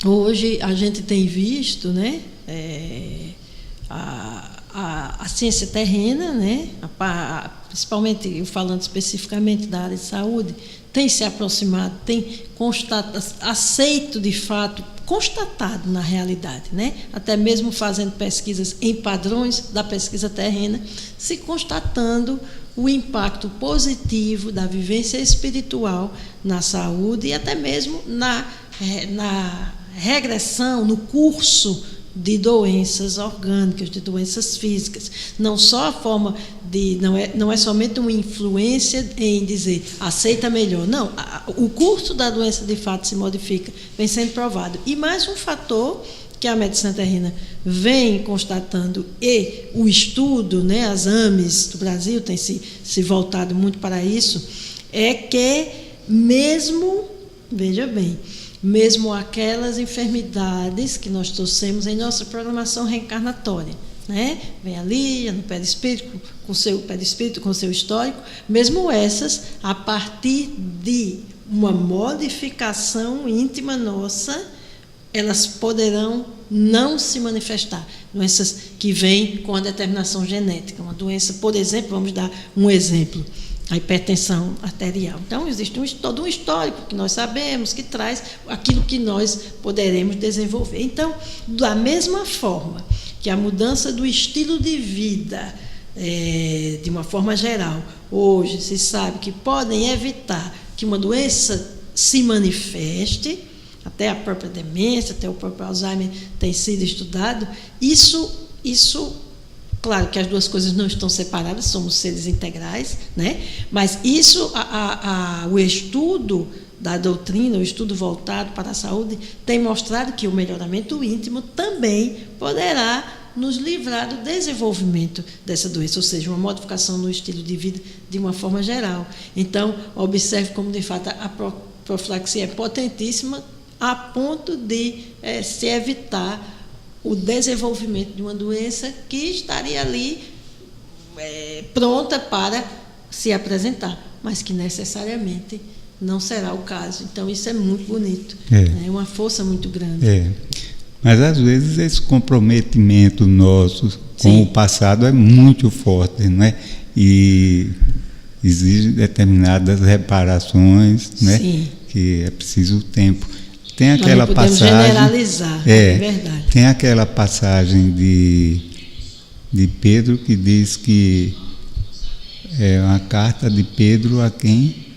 Hoje a gente tem visto, né, a ciência terrena, né, principalmente eu falando especificamente da área de saúde, tem se aproximado, tem aceito de fato, constatado na realidade, né, até mesmo fazendo pesquisas em padrões da pesquisa terrena, se constatando o impacto positivo da vivência espiritual na saúde e até mesmo na regressão, no curso de doenças orgânicas, de doenças físicas. Não só a forma de... Não é somente uma influência em dizer aceita melhor. Não, o curso da doença de fato se modifica, vem sendo provado. E mais um fator que a medicina terrena vem constatando, e o estudo, né, as AMES do Brasil tem se voltado muito para isso, é que mesmo, veja bem, mesmo aquelas enfermidades que nós trouxemos em nossa programação reencarnatória, né, vem ali no perispírito, com seu histórico, mesmo essas, a partir de uma modificação íntima nossa, elas poderão não se manifestar. Doenças que vêm com a determinação genética. Uma doença, por exemplo, vamos dar um exemplo. a hipertensão arterial. Então, existe todo um histórico que nós sabemos, que traz aquilo que nós poderemos desenvolver. Então, da mesma forma que a mudança do estilo de vida, de uma forma geral, hoje se sabe que podem evitar que uma doença se manifeste, até a própria demência, até o próprio Alzheimer tem sido estudado, isso claro que as duas coisas não estão separadas, somos seres integrais, né? Mas isso, o estudo da doutrina, o estudo voltado para a saúde, tem mostrado que o melhoramento íntimo também poderá nos livrar do desenvolvimento dessa doença, ou seja, uma modificação no estilo de vida de uma forma geral. Então, observe como, de fato, a profilaxia é potentíssima a ponto de se evitar o desenvolvimento de uma doença que estaria ali pronta para se apresentar, mas que necessariamente não será o caso. Então, isso é muito bonito, é uma força muito grande. Mas, às vezes, esse comprometimento nosso com o passado é muito forte, não é? E exige determinadas reparações, né? Sim. Que é preciso tempo. Tem aquela nós não podemos passagem, generalizar, é verdade. Tem aquela passagem de Pedro que diz que é uma carta de Pedro a quem?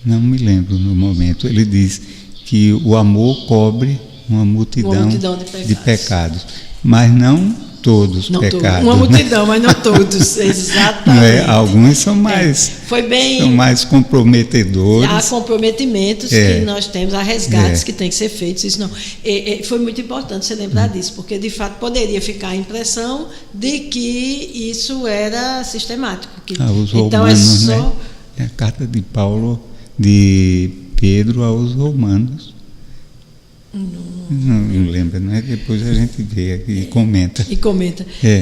Não me lembro no momento. Ele diz que o amor cobre uma multidão de pecados, mas não todos os pecados. Uma multidão, mas não todos, exatamente. Alguns são mais, são mais comprometedores. Há comprometimentos que nós temos, há resgates que têm que ser feitos. Isso não. Foi muito importante você lembrar disso, porque de fato poderia ficar a impressão de que isso era sistemático. Os romanos, né? É a carta de Paulo, de Pedro aos romanos. Não lembro, né? Depois a gente vê aqui e comenta.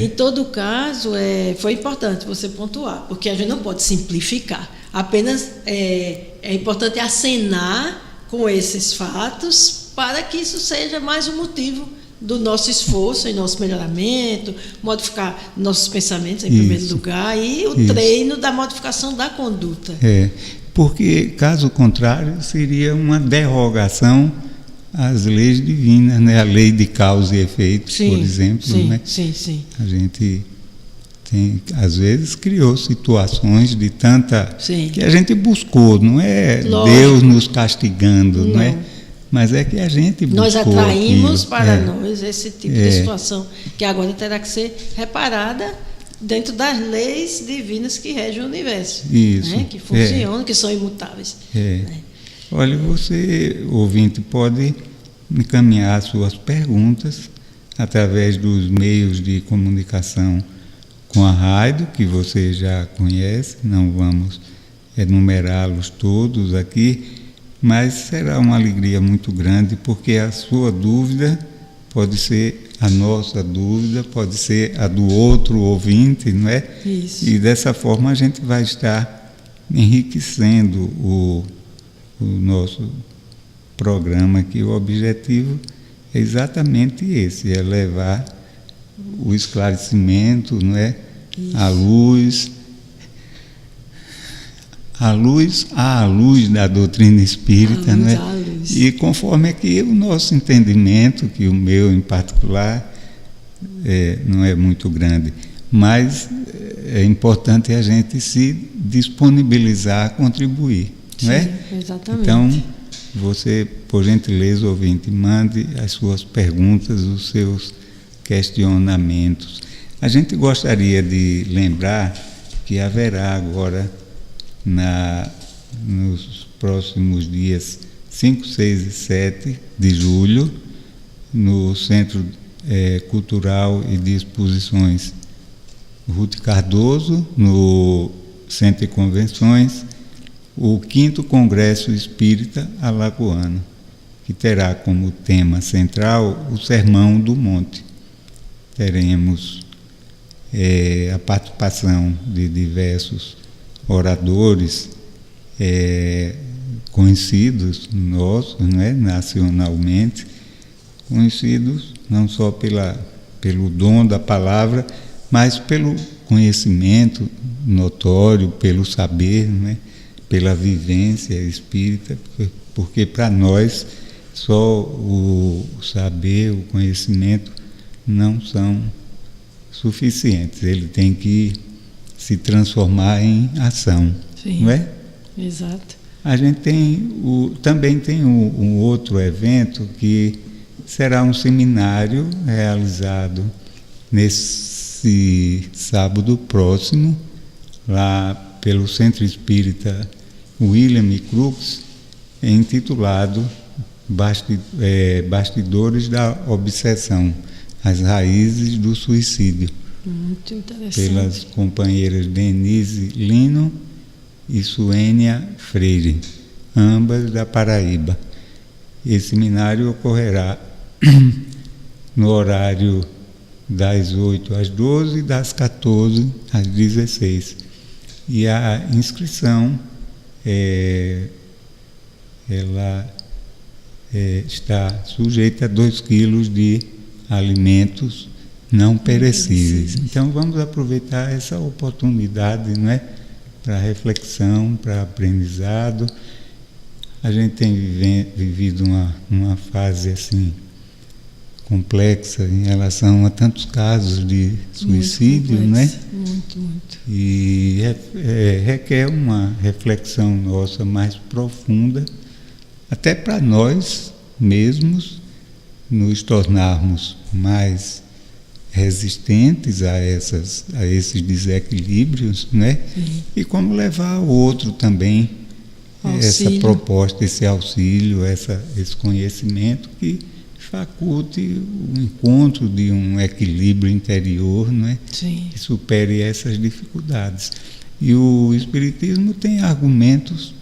Em todo caso, foi importante você pontuar, porque a gente não pode simplificar. Apenas é importante acenar com esses fatos para que isso seja mais um motivo do nosso esforço em nosso melhoramento, modificar nossos pensamentos em primeiro lugar e o treino da modificação da conduta. Porque, caso contrário, seria uma derrogação às leis divinas, né? A lei de causa e efeito, por exemplo. Né? Sim. A gente às vezes criou situações de tanta... que a gente buscou, não é Deus nos castigando, não é? Mas é que a gente buscou. Nós atraímos para nós esse tipo de situação, que agora terá que ser reparada dentro das leis divinas que regem o universo. Isso. Né? Que funcionam, que são imutáveis. Né? Olha, você, ouvinte, pode encaminhar suas perguntas através dos meios de comunicação com a rádio, que você já conhece, não vamos enumerá-los todos aqui, mas será uma alegria muito grande, porque a sua dúvida pode ser a nossa dúvida, pode ser a do outro ouvinte, não é? Isso. E dessa forma a gente vai estar enriquecendo o nosso programa aqui. O objetivo é exatamente esse, é levar o esclarecimento, não é? A luz à luz da doutrina espírita, não é? E conforme aqui o nosso entendimento, que o meu em particular não é muito grande, mas é importante a gente se disponibilizar a contribuir. Não é? Exatamente. Então, você, por gentileza, ouvinte, mande as suas perguntas, os seus questionamentos. A gente gostaria de lembrar que haverá agora, nos próximos dias 5, 6 e 7 de julho, no Centro Cultural e de Exposições Ruth Cardoso, no Centro de Convenções, o 5º Congresso Espírita Alagoano, que terá como tema central o Sermão do Monte. Teremos a participação de diversos oradores conhecidos nossos, né, nacionalmente, conhecidos não só pelo dom da palavra, mas pelo conhecimento notório, pelo saber, né? Pela vivência espírita, porque para nós só o saber, o conhecimento não são suficientes. Ele tem que se transformar em ação. Sim, não é? Exato. A gente também tem um outro evento que será um seminário realizado nesse sábado próximo, lá pelo Centro Espírita William Crookes, intitulado Bastidores da Obsessão, as raízes do suicídio. Muito interessante. Pelas companheiras Denise Lino e Suênia Freire, ambas da Paraíba. Esse seminário ocorrerá no horário das 8 às 12 e das 14 às 16. E a inscrição está sujeita a 2 quilos de alimentos não perecíveis. Então vamos aproveitar essa oportunidade, não é? Para reflexão, para aprendizado. A gente tem vivido uma fase assim complexa em relação a tantos casos de suicídio, né? Muito. E requer uma reflexão nossa mais profunda, até para nós mesmos nos tornarmos mais resistentes a esses desequilíbrios, né? Sim. E como levar ao outro também essa proposta, esse auxílio, esse conhecimento que faculte o encontro de um equilíbrio interior, não é? Sim. Que supere essas dificuldades. E o Espiritismo tem argumentos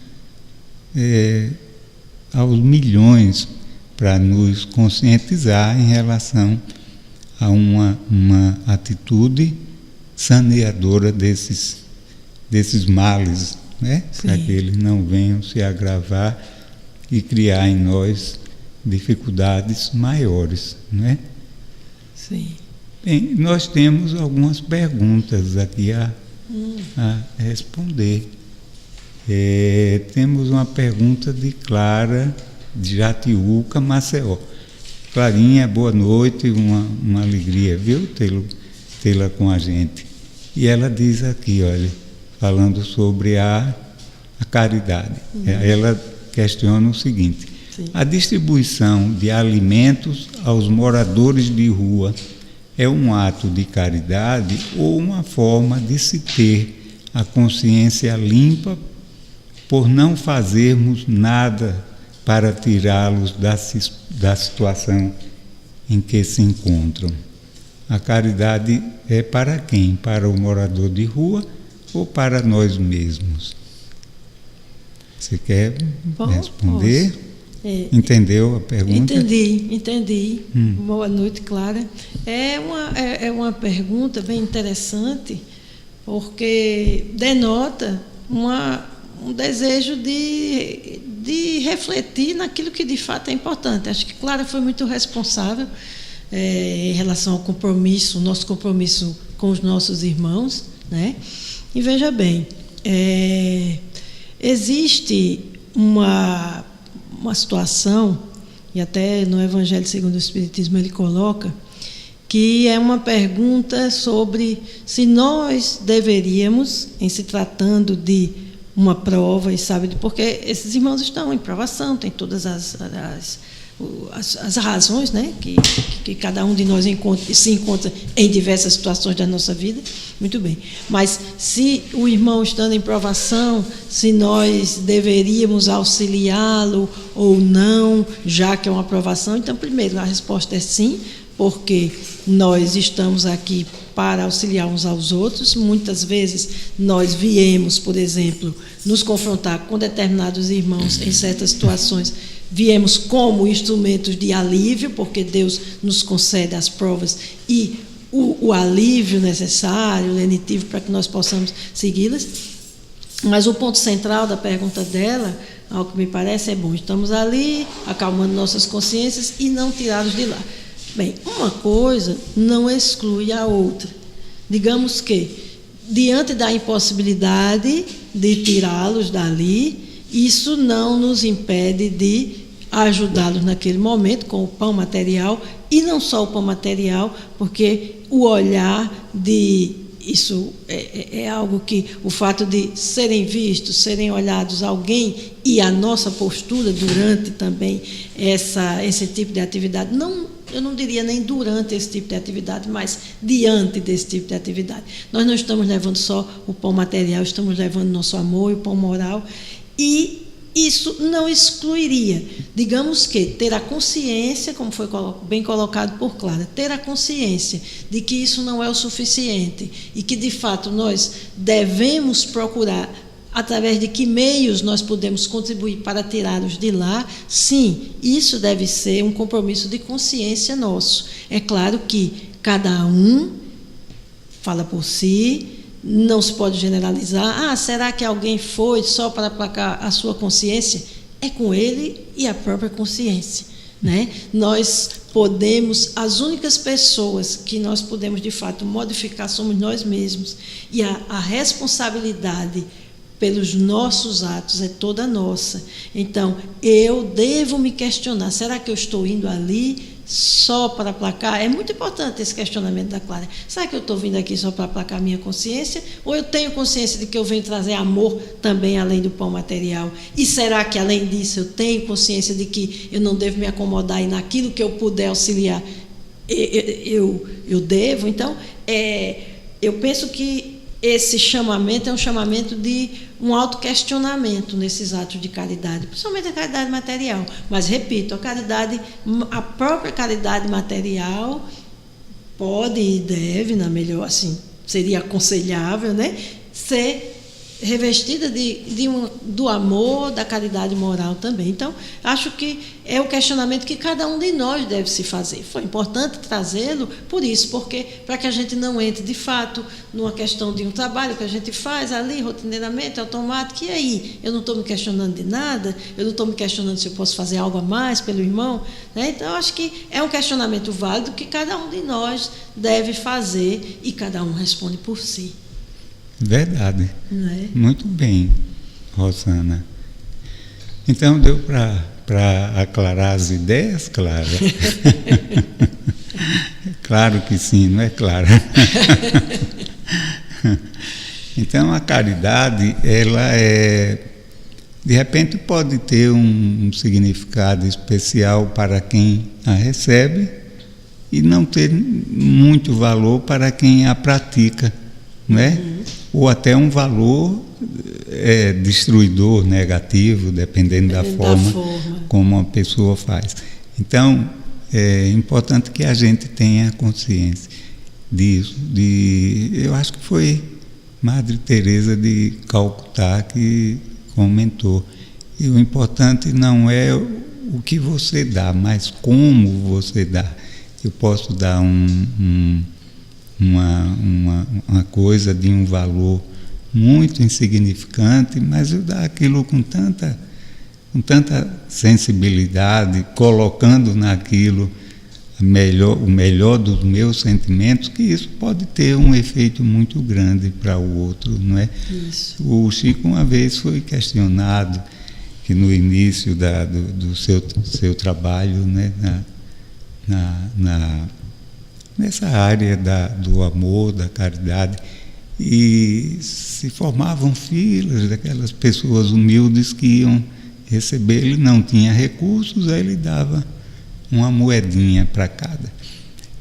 aos milhões para nos conscientizar em relação a uma atitude saneadora desses males, né? Para que eles não venham se agravar e criar em nós dificuldades maiores, né? Sim. Bem, nós temos algumas perguntas aqui a responder. Temos uma pergunta de Clara, de Jatiuca, Maceió. Clarinha, boa noite, uma alegria, viu, tê-la com a gente. E ela diz aqui, olha, falando sobre a caridade. Ela questiona o seguinte: a distribuição de alimentos aos moradores de rua é um ato de caridade ou uma forma de se ter a consciência limpa por não fazermos nada para tirá-los da situação em que se encontram? A caridade é para quem? Para o morador de rua ou para nós mesmos? Você quer responder? Entendeu a pergunta? Entendi. Boa noite, Clara. É uma pergunta bem interessante, porque denota um desejo de refletir naquilo que de fato é importante. Acho que Clara foi muito responsável em relação ao compromisso, nosso compromisso com os nossos irmãos, né? E veja bem, existe uma situação, e até no Evangelho segundo o Espiritismo ele coloca, que é uma pergunta sobre se nós deveríamos, em se tratando de uma prova, e sabe, porque esses irmãos estão em provação, tem todas as razões, né, que cada um de nós se encontra em diversas situações da nossa vida, muito bem. Mas se o irmão estando em provação, se nós deveríamos auxiliá-lo ou não, já que é uma provação, então, primeiro, a resposta é sim, porque nós estamos aqui para auxiliar uns aos outros. Muitas vezes nós viemos, por exemplo, nos confrontar com determinados irmãos em certas situações, viemos como instrumentos de alívio, porque Deus nos concede as provas e o alívio necessário, lenitivo, para que nós possamos segui-las. Mas o ponto central da pergunta dela, ao que me parece, é bom, estamos ali acalmando nossas consciências e não tirá-los de lá. Bem, uma coisa não exclui a outra. digamos que, diante da impossibilidade de tirá-los dali, isso não nos impede de ajudá-los naquele momento com o pão material, e não só o pão material, porque o olhar de... Isso é algo que o fato de serem vistos, serem olhados alguém, e a nossa postura durante também esse tipo de atividade, eu não diria nem durante esse tipo de atividade, mas diante desse tipo de atividade. Nós não estamos levando só o pão material, estamos levando nosso amor e o pão moral, e isso não excluiria, digamos que, ter a consciência, como foi bem colocado por Clara, ter a consciência de que isso não é o suficiente e que, de fato, nós devemos procurar através de que meios nós podemos contribuir para tirá-los de lá. Sim, isso deve ser um compromisso de consciência nosso. É claro que cada um fala por si, não se pode generalizar. Será que alguém foi só para aplacar a sua consciência? É com ele e a própria consciência, né? Nós podemos, as únicas pessoas que nós podemos de fato modificar somos nós mesmos, e a responsabilidade pelos nossos atos é toda nossa. Então, eu devo me questionar, será que eu estou indo ali só para aplacar? É muito importante esse questionamento da Clara. Será que eu estou vindo aqui só para aplacar a minha consciência? Ou eu tenho consciência de que eu venho trazer amor também além do pão material? E será que, além disso, eu tenho consciência de que eu não devo me acomodar e naquilo que eu puder auxiliar, eu devo? Então, eu penso que esse chamamento é um chamamento de um autoquestionamento nesses atos de caridade, principalmente a caridade material. Mas, repito, a própria caridade material pode e deve, melhor assim, seria aconselhável, né, ser revestida do amor, da caridade moral também. Então, acho que é o questionamento que cada um de nós deve se fazer. Foi importante trazê-lo por isso, porque para que a gente não entre, de fato, numa questão de um trabalho que a gente faz ali, rotineiramente, automático, e aí? Eu não estou me questionando de nada, eu não estou me questionando se eu posso fazer algo a mais pelo irmão, né? Então, acho que é um questionamento válido que cada um de nós deve fazer, e cada um responde por si. Verdade. Né? Muito bem, Rosana. Então, deu para aclarar as ideias, Clara? Claro que sim, não é, Clara? Então, a caridade, ela de repente pode ter um significado especial para quem a recebe e não ter muito valor para quem a pratica, não é? Ou até um valor destruidor, negativo, dependendo da forma como a pessoa faz. Então, é importante que a gente tenha consciência disso. Eu acho que foi Madre Teresa de Calcutá que comentou. E o importante não é o que você dá, mas como você dá. Eu posso dar uma coisa de um valor muito insignificante, mas eu dar aquilo com tanta sensibilidade, colocando naquilo o melhor dos meus sentimentos, que isso pode ter um efeito muito grande para o outro, não é? Isso. O Chico uma vez foi questionado que no início do seu trabalho, né, nessa área do amor, da caridade, e se formavam filas daquelas pessoas humildes que iam receber. Ele não tinha recursos, aí ele dava uma moedinha para cada.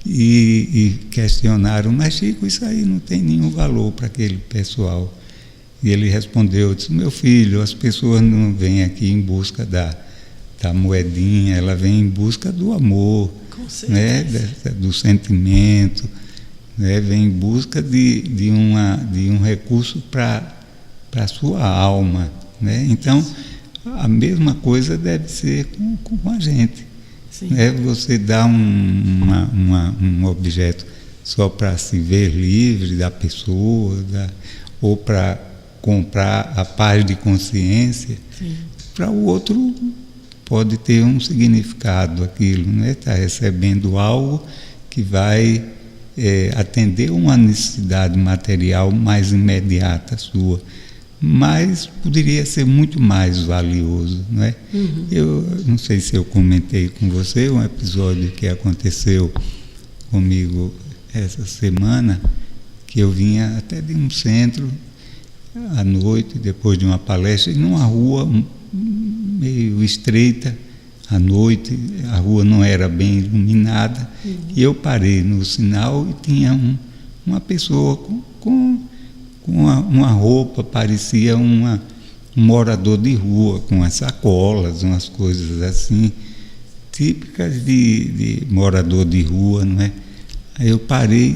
E questionaram, mas Chico, isso aí não tem nenhum valor para aquele pessoal. E ele respondeu, disse, meu filho, as pessoas não vêm aqui em busca da moedinha, ela vem em busca do amor, né, do sentimento, né, vem em busca de um recurso para a sua alma, né? Então, a mesma coisa deve ser com a gente. Né? Você dá um objeto só para se ver livre da pessoa, ou para comprar a paz de consciência, para o outro pode ter um significado aquilo, né? Está recebendo algo que vai atender uma necessidade material mais imediata sua, mas poderia ser muito mais valioso, não é? Eu não sei se eu comentei com você um episódio que aconteceu comigo essa semana, que eu vinha até de um centro à noite, depois de uma palestra, em uma rua meio estreita, à noite, a rua não era bem iluminada, e eu parei no sinal e tinha uma pessoa com uma roupa, parecia um morador de rua, com as sacolas, umas coisas assim, típicas de morador de rua, não é? Aí eu parei,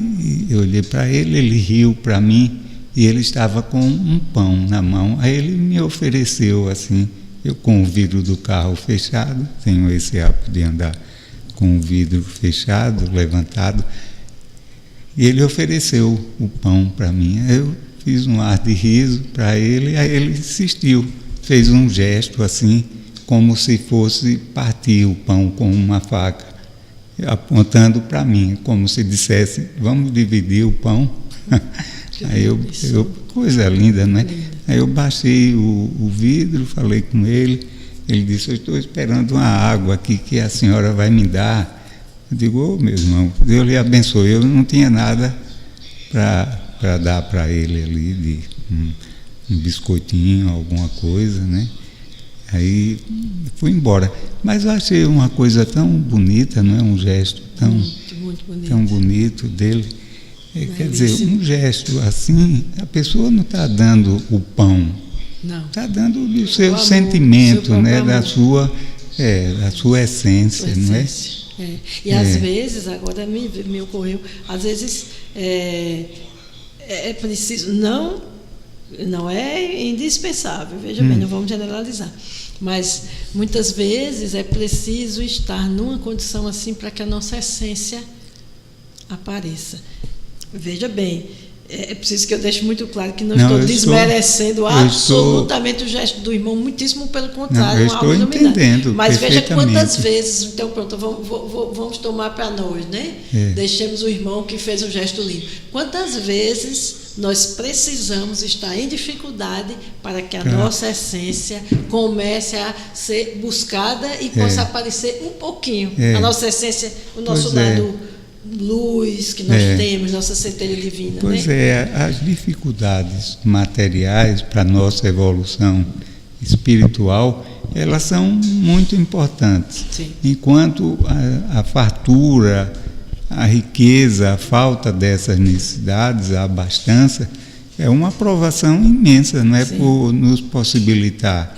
eu olhei para ele, ele riu para mim, e ele estava com um pão na mão. Aí ele me ofereceu assim, eu com o vidro do carro fechado, tenho esse hábito de andar com o vidro fechado, levantado, e ele ofereceu o pão para mim. Eu fiz um ar de riso para ele, aí ele insistiu, fez um gesto assim, como se fosse partir o pão com uma faca, apontando para mim, como se dissesse, vamos dividir o pão. Aí coisa linda, não é? Aí eu baixei o vidro, falei com ele, ele disse, eu estou esperando uma água aqui que a senhora vai me dar. Eu digo, meu irmão, Deus lhe abençoe. Eu não tinha nada para dar para ele ali, de um biscoitinho, alguma coisa, né? Aí fui embora. Mas eu achei uma coisa tão bonita, não é? Um gesto muito bonito. Tão bonito dele. Quer dizer, um gesto assim, a pessoa não está dando o pão, está dando o seu sentimento, né? Da sua essência, não é? E às vezes, agora me ocorreu, às vezes é preciso, não é indispensável, veja bem, não vamos generalizar, mas muitas vezes é preciso estar numa condição assim para que a nossa essência apareça. Veja bem, é preciso que eu deixe muito claro que não estou desmerecendo absolutamente o gesto do irmão, muitíssimo pelo contrário. Eu estou entendendo. Mas veja quantas vezes, então pronto, vamos tomar para nós, né? Deixemos o irmão que fez um gesto lindo. Quantas vezes nós precisamos estar em dificuldade para que a nossa essência comece a ser buscada e possa aparecer um pouquinho. A nossa essência, o nosso lado luz que nós temos, nossa centelha divina. Pois né? As dificuldades materiais para a nossa evolução espiritual, elas são muito importantes. Sim. Enquanto a fartura, a riqueza, a falta dessas necessidades, a abastança, é uma aprovação imensa, não é? Por nos possibilitar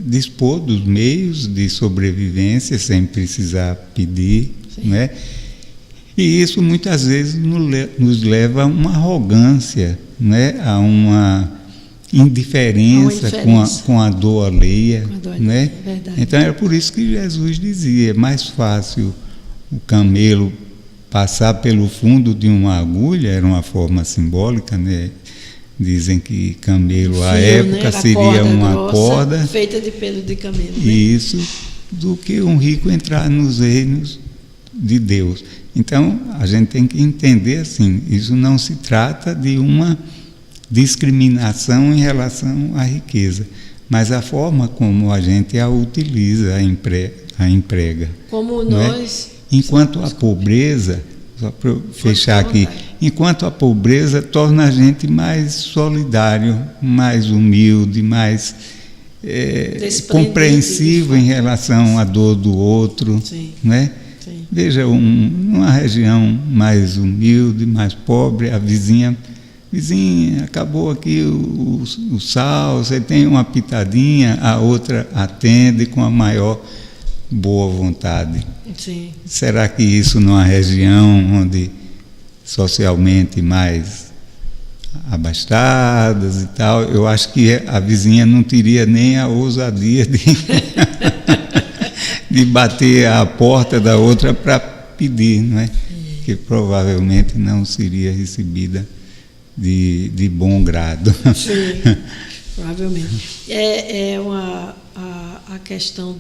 dispor dos meios de sobrevivência sem precisar pedir. Né? E isso muitas vezes nos leva a uma arrogância, né? A uma indiferença com a dor alheia. Né? Então era por isso que Jesus dizia, é mais fácil o camelo passar pelo fundo de uma agulha, era uma forma simbólica, né? Dizem que camelo à época, né? Seria uma corda feita de pelo de camelo. Né? Isso, do que um rico entrar nos reinos de Deus. Então, a gente tem que entender assim, isso não se trata de uma discriminação em relação à riqueza, mas a forma como a gente a utiliza, a emprega. Como nós... Enquanto a pobreza, só para eu fechar aqui, enquanto a pobreza torna a gente mais solidário, mais humilde, mais compreensivo em relação à dor do outro, né? Veja, uma região mais humilde, mais pobre, a vizinha, acabou aqui o sal, você tem uma pitadinha, a outra atende com a maior boa vontade. Sim. Será que isso numa região onde socialmente mais abastadas e tal, eu acho que a vizinha não teria nem a ousadia de bater a porta da outra para pedir, não é? Que provavelmente não seria recebida de bom grado. Sim, provavelmente. A questão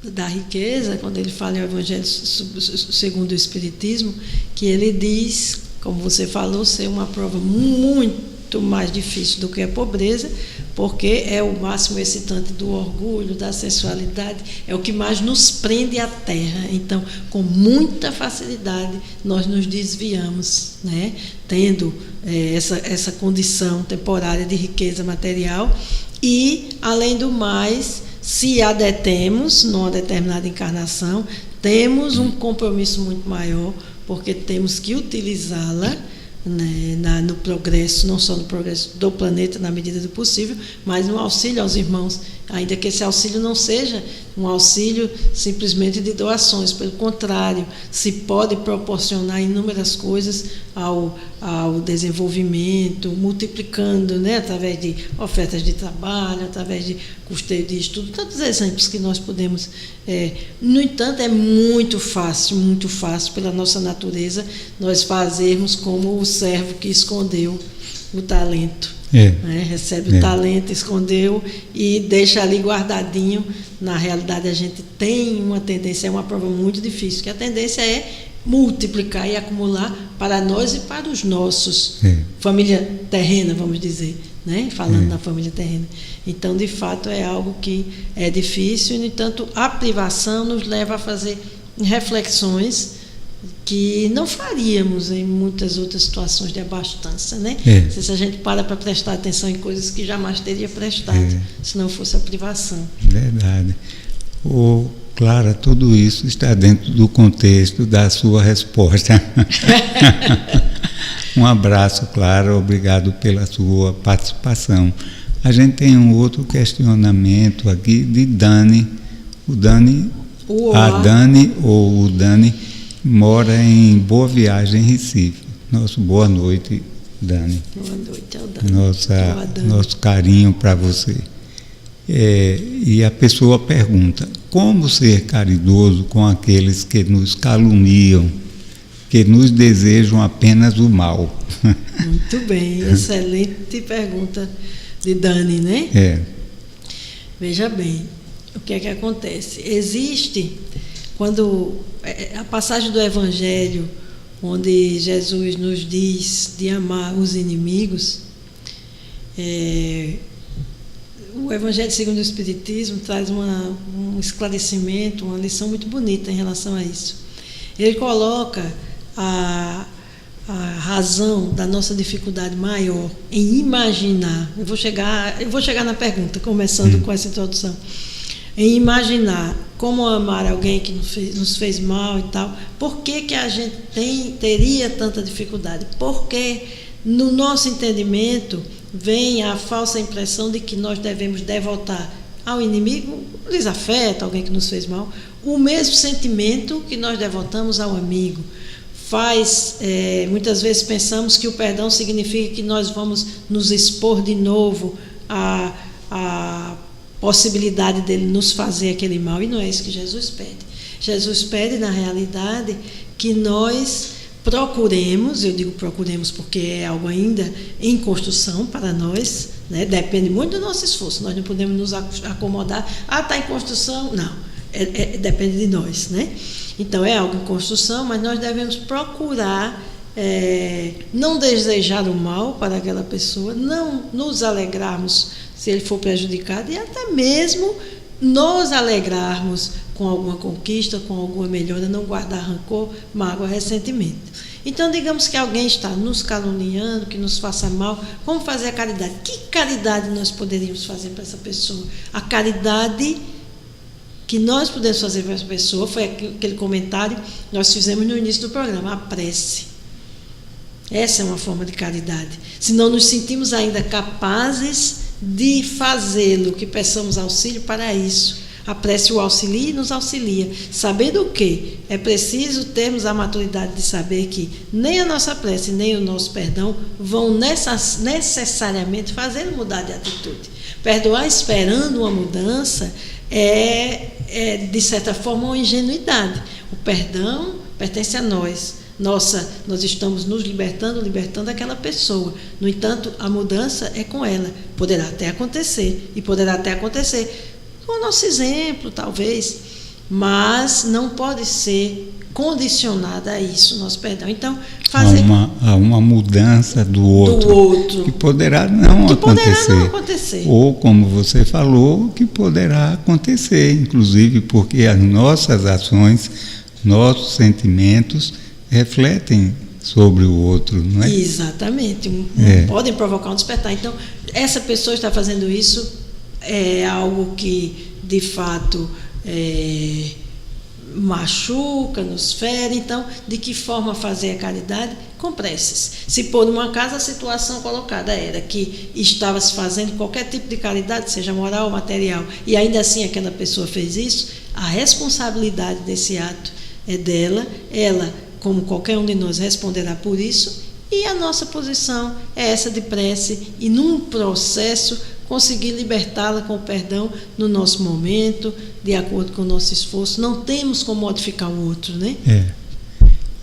da riqueza, quando ele fala em o Evangelho segundo o Espiritismo, que ele diz, como você falou, ser uma prova muito mais difícil do que a pobreza, porque é o máximo excitante do orgulho, da sensualidade, é o que mais nos prende à terra. Então, com muita facilidade, nós nos desviamos, né? Tendo essa condição temporária de riqueza material e, além do mais, se a detemos numa determinada encarnação, temos um compromisso muito maior, porque temos que utilizá-la, né, no progresso, não só no progresso do planeta na medida do possível, mas no auxílio aos irmãos, ainda que esse auxílio não seja um auxílio simplesmente de doações, pelo contrário, se pode proporcionar inúmeras coisas ao desenvolvimento, multiplicando, né, através de ofertas de trabalho, através de custeio de estudo, tantos exemplos que nós podemos. No entanto, é muito fácil, pela nossa natureza, nós fazermos como o servo que escondeu o talento. Né? Recebe o talento, escondeu e deixa ali guardadinho. Na realidade, a gente tem uma tendência, é uma prova muito difícil, que a tendência é multiplicar e acumular para nós e para os nossos. Família terrena, vamos dizer, né? Falando da família terrena. Então, de fato, é algo que é difícil e, no entanto, a privação nos leva a fazer reflexões que não faríamos em muitas outras situações de abastança, né? Se a gente para prestar atenção em coisas que jamais teria prestado, se não fosse a privação. Verdade. Clara, tudo isso está dentro do contexto da sua resposta. Um abraço, Clara, obrigado pela sua participação. A gente tem um outro questionamento aqui de Dani. O Dani mora em Boa Viagem, Recife. Boa noite, Dani. Boa noite, Dani. Nosso carinho para você. E a pessoa pergunta: como ser caridoso com aqueles que nos caluniam, que nos desejam apenas o mal? Muito bem, excelente pergunta de Dani, né? Veja bem, o que é que acontece? Existe, quando a passagem do Evangelho, onde Jesus nos diz de amar os inimigos, o Evangelho segundo o Espiritismo traz um esclarecimento, uma lição muito bonita em relação a isso. Ele coloca a razão da nossa dificuldade maior em imaginar. Eu vou chegar na pergunta, começando com essa introdução. Em imaginar como amar alguém que nos fez mal e tal. Por que a gente teria tanta dificuldade? Porque no nosso entendimento vem a falsa impressão de que nós devemos devotar ao inimigo, desafeto, alguém que nos fez mal, o mesmo sentimento que nós devotamos ao amigo. Muitas vezes pensamos que o perdão significa que nós vamos nos expor de novo à possibilidade dele nos fazer aquele mal, e não é isso que Jesus pede. Jesus pede, na realidade, que nós procuremos, eu digo procuremos porque é algo ainda em construção para nós, né? Depende muito do nosso esforço, nós não podemos nos acomodar, está em construção, não, depende de nós, né? Então é algo em construção, mas nós devemos procurar não desejar o mal para aquela pessoa, não nos alegrarmos se ele for prejudicado e até mesmo nos alegrarmos com alguma conquista, com alguma melhora, não guardar rancor, mágoa, ressentimento. Então, digamos que alguém está nos caluniando, que nos faça mal, vamos fazer a caridade. Que caridade nós poderíamos fazer para essa pessoa? A caridade que nós podemos fazer para essa pessoa foi aquele comentário que nós fizemos no início do programa, a prece. Essa é uma forma de caridade. Se não nos sentimos ainda capazes de fazê-lo, que peçamos auxílio para isso. A prece o auxilia e nos auxilia. Sabendo o que? É preciso termos a maturidade de saber que nem a nossa prece, nem o nosso perdão vão necessariamente fazer mudar de atitude. Perdoar esperando uma mudança é de certa forma, uma ingenuidade. O perdão pertence a nós. Nós estamos nos libertando aquela pessoa. No entanto, a mudança é com ela. Poderá até acontecer, e poderá até acontecer com o nosso exemplo, talvez, mas não pode ser condicionada a isso, nosso perdão. Então, fazer há uma mudança do outro, que poderá não acontecer. Ou, como você falou, que poderá acontecer, inclusive porque as nossas ações, nossos sentimentos refletem sobre o outro, não é? Exatamente. Podem provocar um despertar. Então, essa pessoa está fazendo isso, é algo que, de fato, machuca, nos fere. Então, de que forma fazer a caridade? Com preces. Se pôr numa casa, a situação colocada era que estava se fazendo qualquer tipo de caridade, seja moral ou material, e ainda assim aquela pessoa fez isso, a responsabilidade desse ato é dela, ela, como qualquer um de nós, responderá por isso, e a nossa posição é essa de prece, e num processo conseguir libertá-la com o perdão no nosso momento, de acordo com o nosso esforço. Não temos como modificar o outro, né?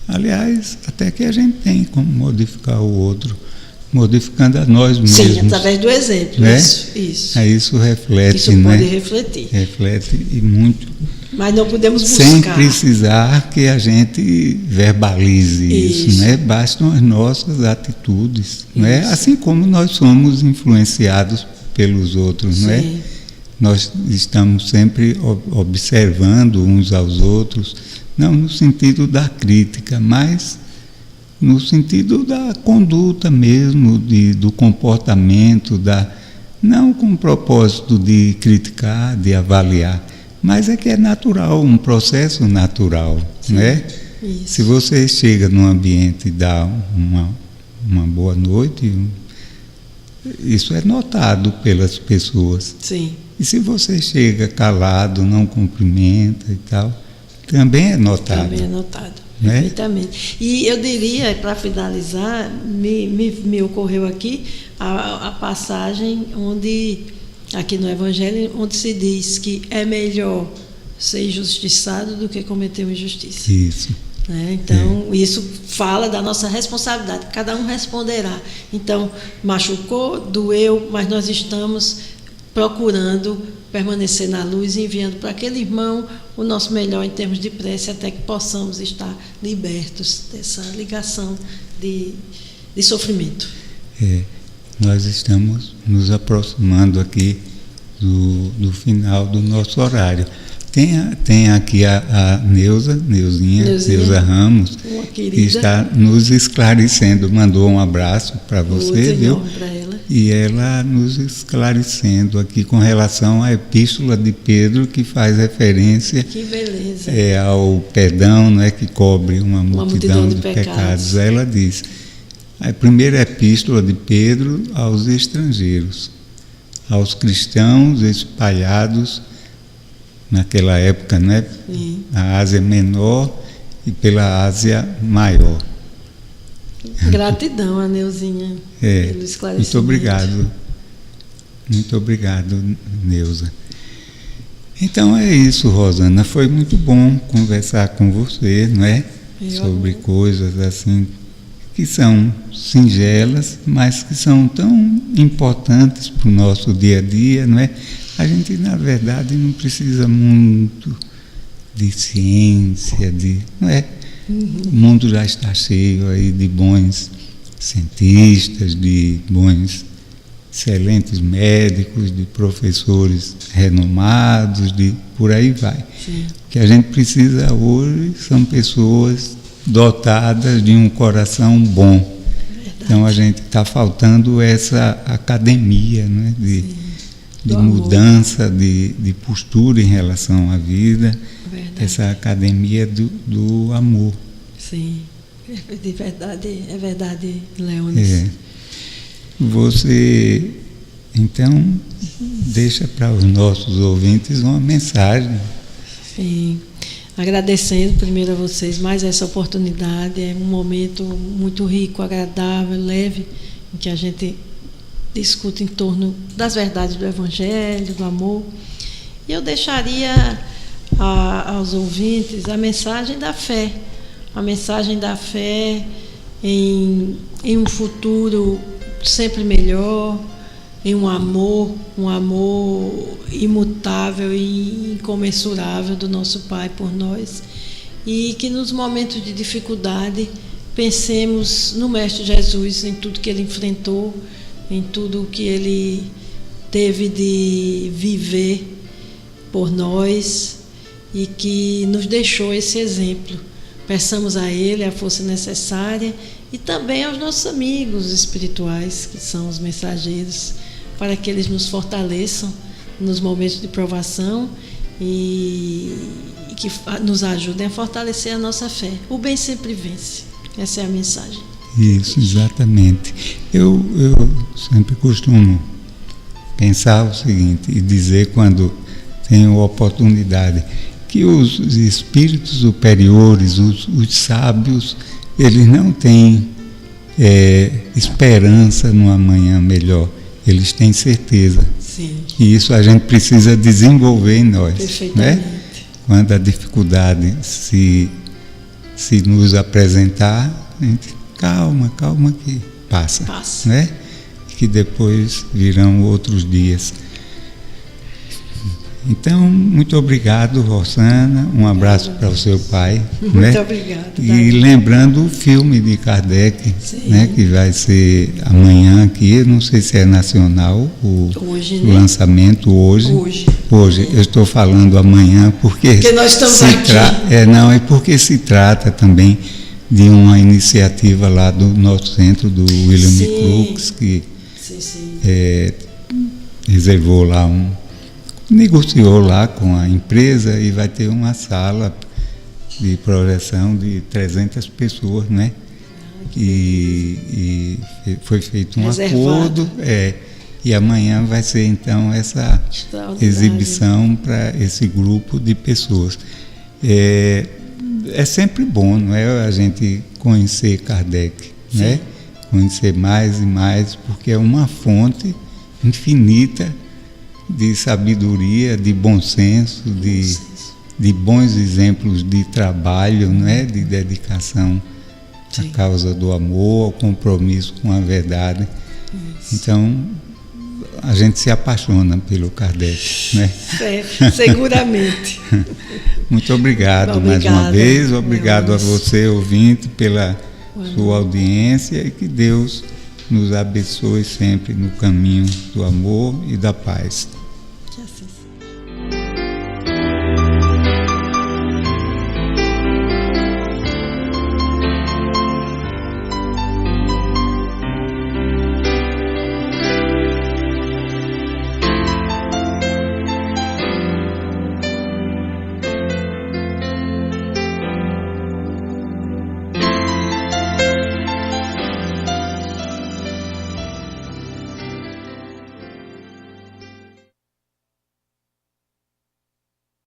Aliás, até que a gente tem como modificar o outro, modificando a nós mesmos. Sim, através do exemplo, né? Isso. Isso reflete, isso pode refletir. Reflete e muito. Mas não podemos buscar. Sem precisar que a gente verbalize isso, né? Bastam as nossas atitudes, né? Assim como nós somos influenciados pelos outros, não é? Nós estamos sempre observando uns aos outros, não no sentido da crítica, mas no sentido da conduta mesmo, do comportamento, não com o propósito de criticar, de avaliar, mas é que é natural, um processo natural, né? Se você chega num ambiente e dá uma boa noite, isso é notado pelas pessoas. Sim. E se você chega calado, não cumprimenta e tal, também é notado. Também é notado, né? Perfeitamente. E eu diria, para finalizar, me ocorreu aqui a passagem onde, aqui no Evangelho, onde se diz que é melhor ser injustiçado do que cometer uma injustiça. Isso. Então, isso fala da nossa responsabilidade, cada um responderá. Então, machucou, doeu, mas nós estamos procurando permanecer na luz e enviando para aquele irmão o nosso melhor em termos de prece, até que possamos estar libertos dessa ligação de sofrimento. Nós estamos nos aproximando aqui do final do nosso horário. Tem aqui a Neuzinha Ramos, que está nos esclarecendo, mandou um abraço para você, viu? Para ela. E ela nos esclarecendo aqui com relação à Epístola de Pedro, que faz referência ao perdão, não é, que cobre uma multidão de pecados. Ela diz, a primeira Epístola de Pedro aos estrangeiros, aos cristãos espalhados naquela época, né? A Ásia Menor e pela Ásia Maior. Gratidão a Neuzinha pelo esclarecimento. Muito obrigado. Muito obrigado, Neuza. Então é isso, Rosana. Foi muito bom conversar com você, não é? Sobre coisas assim que são singelas, mas que são tão importantes para o nosso dia a dia, não é? A gente, na verdade, não precisa muito de ciência, não é? O mundo já está cheio aí de bons cientistas, de bons, excelentes médicos, de professores renomados, por aí vai. Sim. O que a gente precisa hoje são pessoas dotadas de um coração bom. Verdade. Então a gente está faltando essa academia, né, de mudança de postura em relação à vida. Verdade. Essa academia do amor. Sim, de verdade, é verdade, Leonis. Você, então, deixa para os nossos ouvintes uma mensagem. Sim, agradecendo primeiro a vocês mais essa oportunidade. É um momento muito rico, agradável, leve, em que a gente discute em torno das verdades do Evangelho, do amor. E eu deixaria aos ouvintes a mensagem da fé, a mensagem da fé em um futuro sempre melhor, em um amor imutável e incomensurável do nosso Pai por nós, e que nos momentos de dificuldade pensemos no Mestre Jesus, em tudo que ele enfrentou, em tudo que ele teve de viver por nós e que nos deixou esse exemplo. Peçamos a ele a força necessária e também aos nossos amigos espirituais, que são os mensageiros, para que eles nos fortaleçam nos momentos de provação e que nos ajudem a fortalecer a nossa fé. O bem sempre vence. Essa é a mensagem. Isso, exatamente. Eu sempre costumo pensar o seguinte e dizer, quando tenho oportunidade, que os espíritos superiores, os sábios, eles não têm esperança no amanhã melhor, eles têm certeza. Sim. E isso a gente precisa desenvolver em nós. Perfeitamente. Né? Quando a dificuldade se nos apresentar, a gente, calma que passa. Né? Que depois virão outros dias. Então, muito obrigado, Rosana. Um abraço para o seu pai. Muito obrigada. E lembrando o filme de Kardec, né, que vai ser amanhã aqui. Eu não sei se é nacional hoje, o lançamento hoje. Hoje. Eu estou falando amanhã porque nós estamos aqui. Porque se trata também de uma iniciativa lá do nosso centro, do William Crookes, que reservou lá negociou lá com a empresa e vai ter uma sala de projeção de 300 pessoas, né? E foi feito um acordo, e amanhã vai ser então essa exibição para esse grupo de pessoas. É sempre bom, não é, a gente conhecer Kardec, né? Conhecer mais e mais, porque é uma fonte infinita de sabedoria, de bom senso, de bons exemplos de trabalho, né? De dedicação à causa do amor, ao compromisso com a verdade. Isso. Então, a gente se apaixona pelo Kardec, né? Seguramente. Muito obrigado mais uma vez, obrigado a você, ouvinte, pela sua audiência, e que Deus nos abençoe sempre no caminho do amor e da paz.